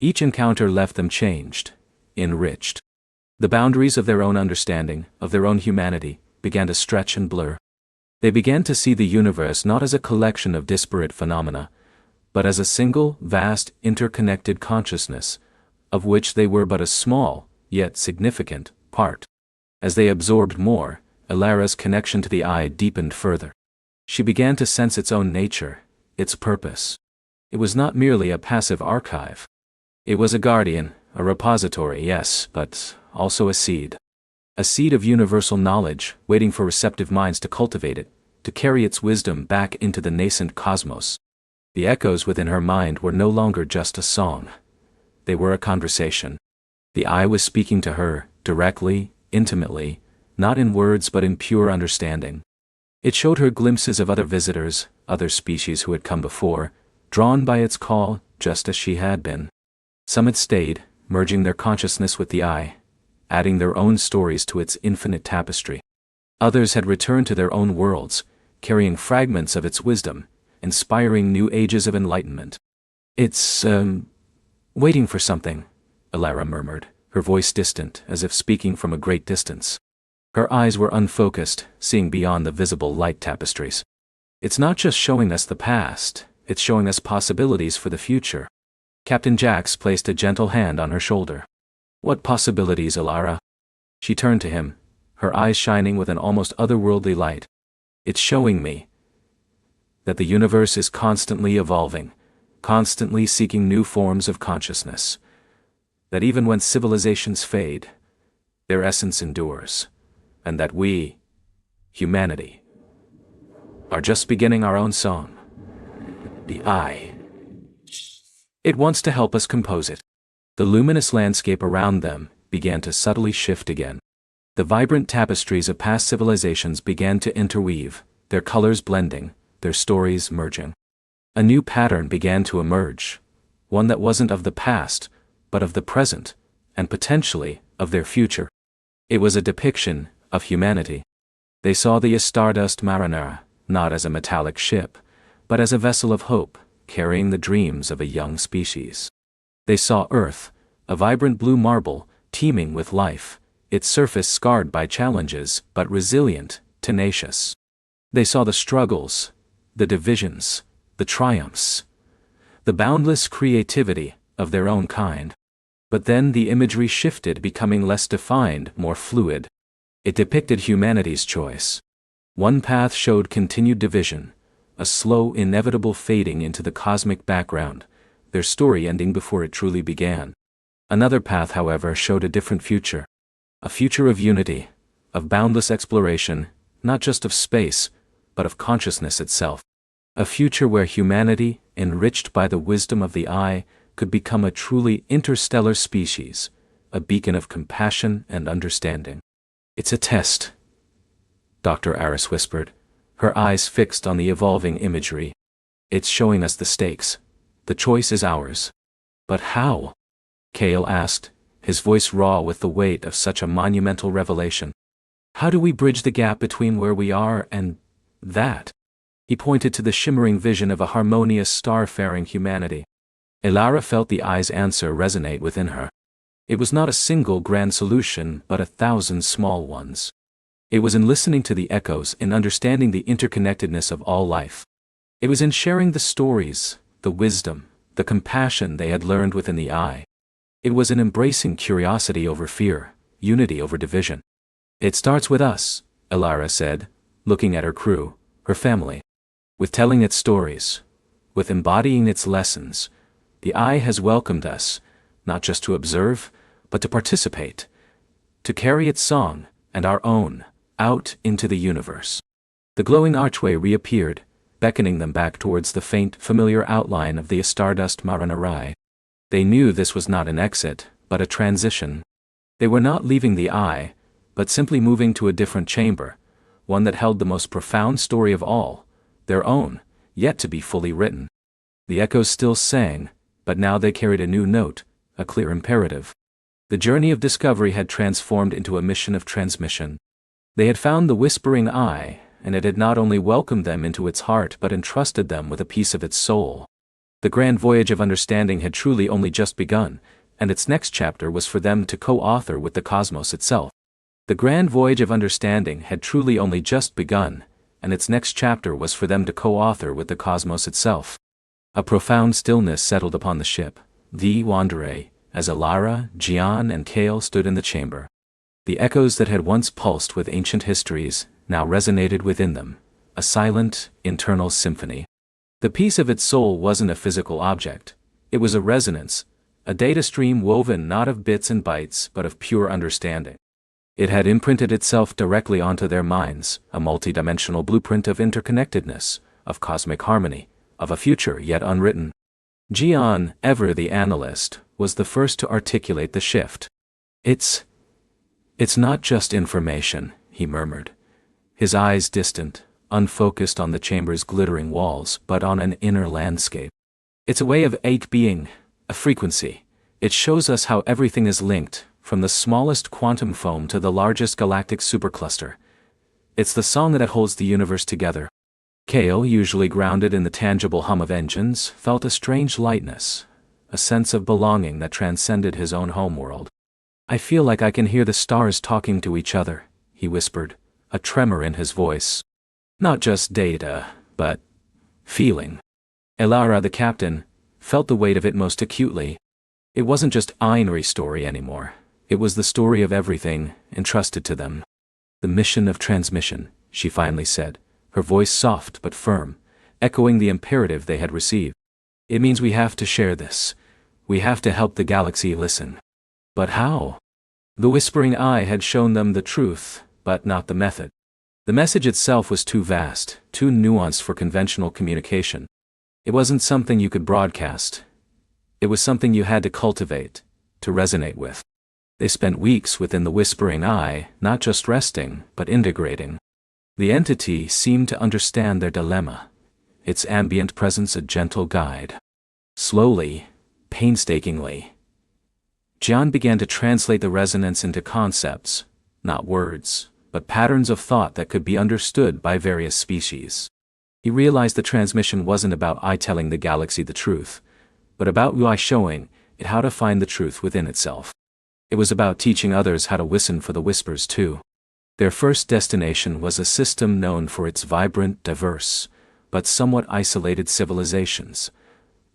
Each encounter left them changed, enriched. The boundaries of their own understanding, of their own humanity, began to stretch and blur. They began to see the universe not as a collection of disparate phenomena, but as a single, vast, interconnected consciousness, of which they were but a small, yet significant, part. As they absorbed more, Elara's connection to the eye deepened further. She began to sense its own nature, its purpose. It was not merely a passive archive. It was a guardian, a repository, yes, but also a seed. A seed of universal knowledge, waiting for receptive minds to cultivate it, to carry its wisdom back into the nascent cosmos. The echoes within her mind were no longer just a song. They were a conversation. The eye was speaking to her, directly, intimately, not in words but in pure understanding. It showed her glimpses of other visitors, other species who had come before, drawn by its call, just as she had been. Some had stayed, merging their consciousness with the eye, adding their own stories to its infinite tapestry. Others had returned to their own worlds, carrying fragments of its wisdom, inspiring new ages of enlightenment. "It's, waiting for something," Elara murmured, her voice distant, as if speaking from a great distance. Her eyes were unfocused, seeing beyond the visible light tapestries. "It's not just showing us the past, it's showing us possibilities for the future." Captain Jax placed a gentle hand on her shoulder. What possibilities, Alara? She turned to him, her eyes shining with an almost otherworldly light. It's showing me that the universe is constantly evolving, constantly seeking new forms of consciousness. That even when civilizations fade, their essence endures, and that we, humanity, are just beginning our own song. The eye. It wants to help us compose it. The luminous landscape around them began to subtly shift again. The vibrant tapestries of past civilizations began to interweave, their colors blending, their stories merging. A new pattern began to emerge, one that wasn't of the past, but of the present, and potentially of their future. It was a depiction of humanity. They saw the Stardust Marinera not as a metallic ship, but as a vessel of hope, carrying the dreams of a young species. They saw Earth, a vibrant blue marble, teeming with life, its surface scarred by challenges, but resilient, tenacious. They saw the struggles, the divisions, the triumphs, the boundless creativity of their own kind. But then the imagery shifted, becoming less defined, more fluid. It depicted humanity's choice. One path showed continued division, a slow, inevitable fading into the cosmic background, their story ending before it truly began. Another path, however, showed a different future. A future of unity, of boundless exploration, not just of space, but of consciousness itself. A future where humanity, enriched by the wisdom of the eye, could become a truly interstellar species, a beacon of compassion and understanding. It's a test, Dr. Aris whispered, her eyes fixed on the evolving imagery. It's showing us the stakes. The choice is ours. But how? Cale asked, his voice raw with the weight of such a monumental revelation. How do we bridge the gap between where we are and that? He pointed to the shimmering vision of a harmonious, star-faring humanity. Elara felt the eye's answer resonate within her. It was not a single grand solution, but 1,000 small ones. It was in listening to the echoes, in understanding the interconnectedness of all life. It was in sharing the stories, the wisdom, the compassion they had learned within the eye. It was in embracing curiosity over fear, unity over division. It starts with us, Elara said, looking at her crew, her family. With telling its stories, with embodying its lessons, the eye has welcomed us, not just to observe, but to participate, to carry its song, and our own, out into the universe. The glowing archway reappeared, beckoning them back towards the faint, familiar outline of the Stardust Marinera. They knew this was not an exit, but a transition. They were not leaving the eye, but simply moving to a different chamber, one that held the most profound story of all, their own, yet to be fully written. The echoes still sang, but now they carried a new note, a clear imperative. The journey of discovery had transformed into a mission of transmission. They had found the whispering eye, and it had not only welcomed them into its heart but entrusted them with a piece of its soul. The grand voyage of understanding had truly only just begun, and its next chapter was for them to co-author with the cosmos itself. The grand voyage of understanding had truly only just begun, and its next chapter was for them to co-author with the cosmos itself. A profound stillness settled upon the ship, the Wanderer, as Elara, Gian, and Cale stood in the chamber. The echoes that had once pulsed with ancient histories now resonated within them, a silent, internal symphony. The piece of its soul wasn't a physical object. It was a resonance, a data stream woven not of bits and bytes but of pure understanding. It had imprinted itself directly onto their minds, a multidimensional blueprint of interconnectedness, of cosmic harmony, of a future yet unwritten. Gian, ever the analyst, was the first to articulate the shift. It's not just information, he murmured, his eyes distant, unfocused on the chamber's glittering walls, but on an inner landscape. It's a way of being, a frequency. It shows us how everything is linked, from the smallest quantum foam to the largest galactic supercluster. It's the song that holds the universe together. Cale, usually grounded in the tangible hum of engines, felt a strange lightness, a sense of belonging that transcended his own homeworld. I feel like I can hear the stars talking to each other, he whispered, a tremor in his voice. Not just data, but feeling. Elara, the captain, felt the weight of it most acutely. It wasn't just Ainuri's story anymore. It was the story of everything entrusted to them. The mission of transmission, she finally said, her voice soft but firm, echoing the imperative they had received. It means we have to share this. We have to help the galaxy listen. But how? The whispering eye had shown them the truth, but not the method. The message itself was too vast, too nuanced for conventional communication. It wasn't something you could broadcast. It was something you had to cultivate, to resonate with. They spent weeks within the whispering eye, not just resting, but integrating. The entity seemed to understand their dilemma, its ambient presence a gentle guide. Slowly, painstakingly, Jian began to translate the resonance into concepts, not words, but patterns of thought that could be understood by various species. He realized the transmission wasn't about I telling the galaxy the truth, but about I showing it how to find the truth within itself. It was about teaching others how to listen for the whispers too. Their first destination was a system known for its vibrant, diverse, but somewhat isolated civilizations,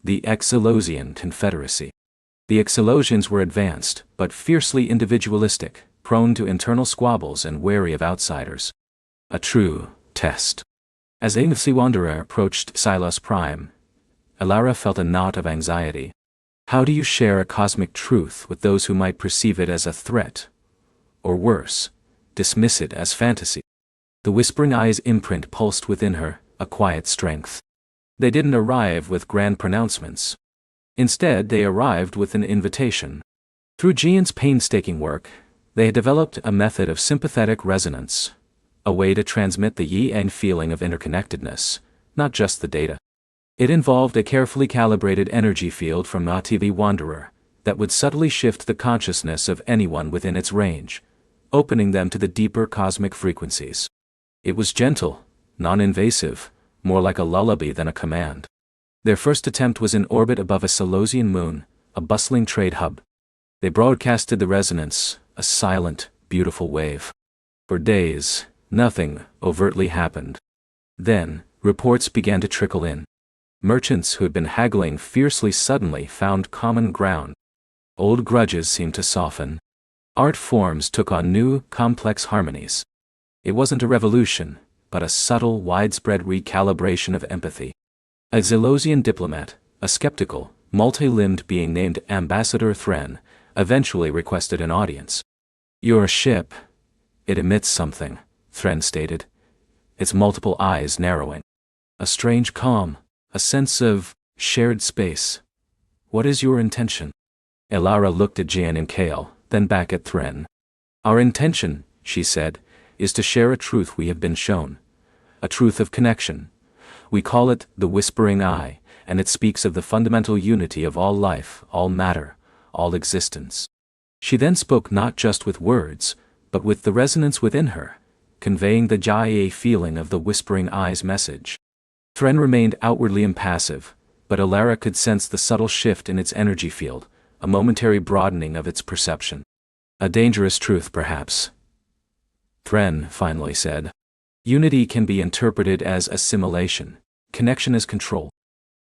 the Exolosian Confederacy. The Exolosians were advanced, but fiercely individualistic, prone to internal squabbles and wary of outsiders. A true test. As Aimlessly Wanderer approached Silos Prime, Alara felt a knot of anxiety. How do you share a cosmic truth with those who might perceive it as a threat? Or worse, dismiss it as fantasy? The whispering eye's imprint pulsed within her, a quiet strength. They didn't arrive with grand pronouncements. Instead, they arrived with an invitation. Through Jian's painstaking work, they had developed a method of sympathetic resonance, a way to transmit the yi-yang feeling of interconnectedness, not just the data. It involved a carefully calibrated energy field from the Wanderer that would subtly shift the consciousness of anyone within its range, opening them to the deeper cosmic frequencies. It was gentle, non-invasive, more like a lullaby than a command. Their first attempt was in orbit above a Selosian moon, a bustling trade hub. They broadcasted the resonance, a silent, beautiful wave. For days, nothing overtly happened. Then, reports began to trickle in. Merchants who had been haggling fiercely suddenly found common ground. Old grudges seemed to soften. Art forms took on new, complex harmonies. It wasn't a revolution, but a subtle, widespread recalibration of empathy. A Zelosian diplomat, a skeptical, multi-limbed being named Ambassador Thren, eventually requested an audience. Your ship. It emits something, Thren stated, its multiple eyes narrowing. A strange calm, a sense of shared space. What is your intention? Elara looked at Jian and Kale, then back at Thren. Our intention, she said, is to share a truth we have been shown. A truth of connection. We call it the Whispering Eye, and it speaks of the fundamental unity of all life, all matter, all existence. She then spoke not just with words, but with the resonance within her, conveying the Jia feeling of the Whispering Eye's message. Thren remained outwardly impassive, but Alara could sense the subtle shift in its energy field, a momentary broadening of its perception. A dangerous truth, perhaps. Thren finally said. Unity can be interpreted as assimilation, connection as control.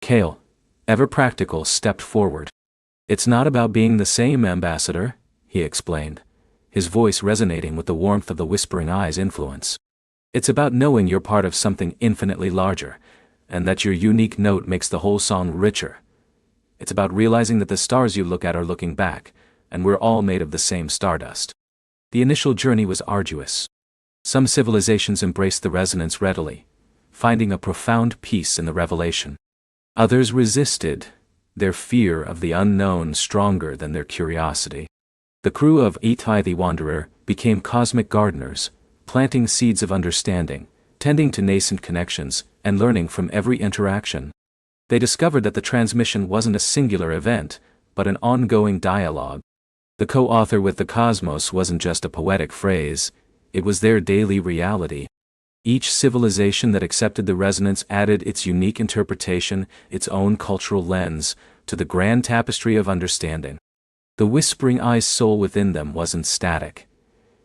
Kale, ever practical, stepped forward. It's not about being the same, Ambassador, he explained, his voice resonating with the warmth of the Whispering Eye's influence. It's about knowing you're part of something infinitely larger, and that your unique note makes the whole song richer. It's about realizing that the stars you look at are looking back, and we're all made of the same stardust. The initial journey was arduous. Some civilizations embraced the resonance readily, finding a profound peace in the revelation. Others resisted, their fear of the unknown stronger than their curiosity. The crew of the Wanderer became cosmic gardeners, planting seeds of understanding, tending to nascent connections, and learning from every interaction. They discovered that the transmission wasn't a singular event, but an ongoing dialogue. The co-author with the cosmos wasn't just a poetic phrase, it was their daily reality. Each civilization that accepted the resonance added its unique interpretation, its own cultural lens, to the grand tapestry of understanding. The Whispering Eye's soul within them wasn't static.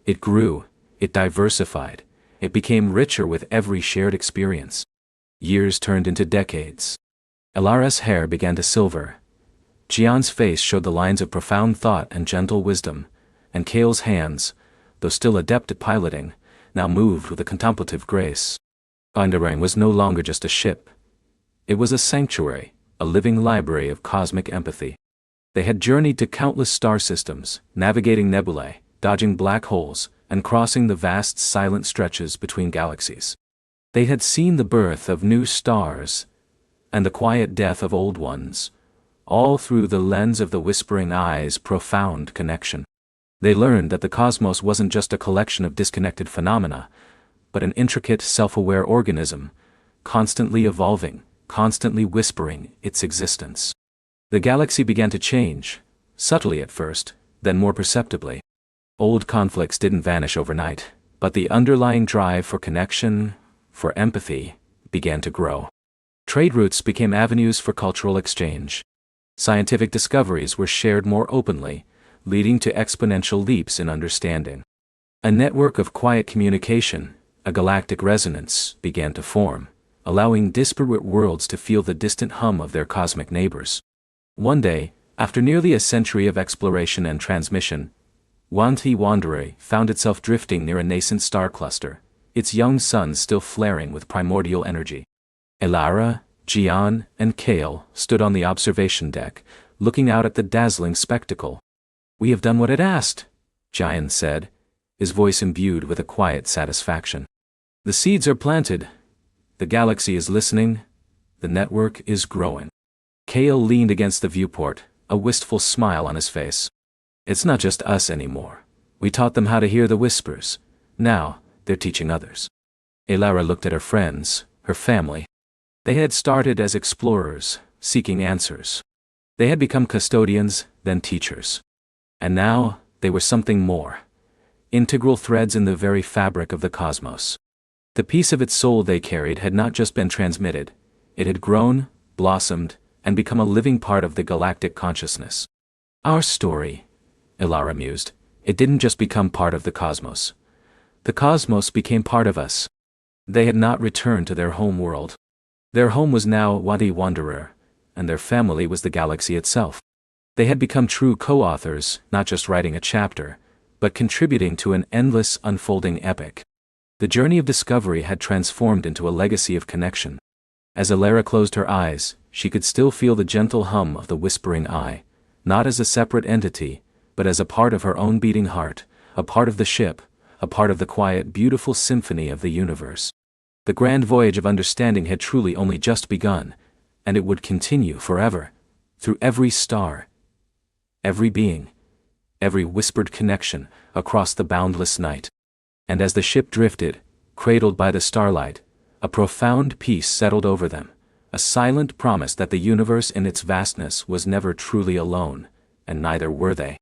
It grew, it diversified, it became richer with every shared experience. Years turned into decades. Alara's hair began to silver. Jian's face showed the lines of profound thought and gentle wisdom, and Kale's hands, though still adept at piloting, now moved with a contemplative grace. Bedtime was no longer just a ship. It was a sanctuary, a living library of cosmic empathy. They had journeyed to countless star systems, navigating nebulae, dodging black holes, and crossing the vast silent stretches between galaxies. They had seen the birth of new stars and the quiet death of old ones, all through the lens of the whispering eye's profound connection. They learned that the cosmos wasn't just a collection of disconnected phenomena, but an intricate, self-aware organism, constantly evolving, constantly whispering its existence. The galaxy began to change, subtly at first, then more perceptibly. Old conflicts didn't vanish overnight, but the underlying drive for connection, for empathy, began to grow. Trade routes became avenues for cultural exchange. Scientific discoveries were shared more openly, leading to exponential leaps in understanding. A network of quiet communication, a galactic resonance, began to form, allowing disparate worlds to feel the distant hum of their cosmic neighbors. One day, after nearly a century of exploration and transmission, the Wanderer found itself drifting near a nascent star cluster, its young suns still flaring with primordial energy. Elara, Gian, and Kale stood on the observation deck, looking out at the dazzling spectacle. "We have done what it asked," Gian said, his voice imbued with a quiet satisfaction. "The seeds are planted. The galaxy is listening. The network is growing." Kale leaned against the viewport, a wistful smile on his face. "It's not just us anymore. We taught them how to hear the whispers. Now, they're teaching others." Elara looked at her friends, her family. They had started as explorers, seeking answers. They had become custodians, then teachers. And now, they were something more. Integral threads in the very fabric of the cosmos. The piece of its soul they carried had not just been transmitted, it had grown, blossomed, and become a living part of the galactic consciousness. Our story, Elara mused, it didn't just become part of the cosmos. The cosmos became part of us. They had not returned to their home world. Their home was now the Wanderer, and their family was the galaxy itself. They had become true co-authors, not just writing a chapter, but contributing to an endless, unfolding epic. The journey of discovery had transformed into a legacy of connection. As Elara closed her eyes, she could still feel the gentle hum of the whispering eye, not as a separate entity, but as a part of her own beating heart, a part of the ship, a part of the quiet, beautiful symphony of the universe. The grand voyage of understanding had truly only just begun, and it would continue forever, through every star, every being, every whispered connection, across the boundless night. And as the ship drifted, cradled by the starlight, a profound peace settled over them, a silent promise that the universe in its vastness was never truly alone, and neither were they.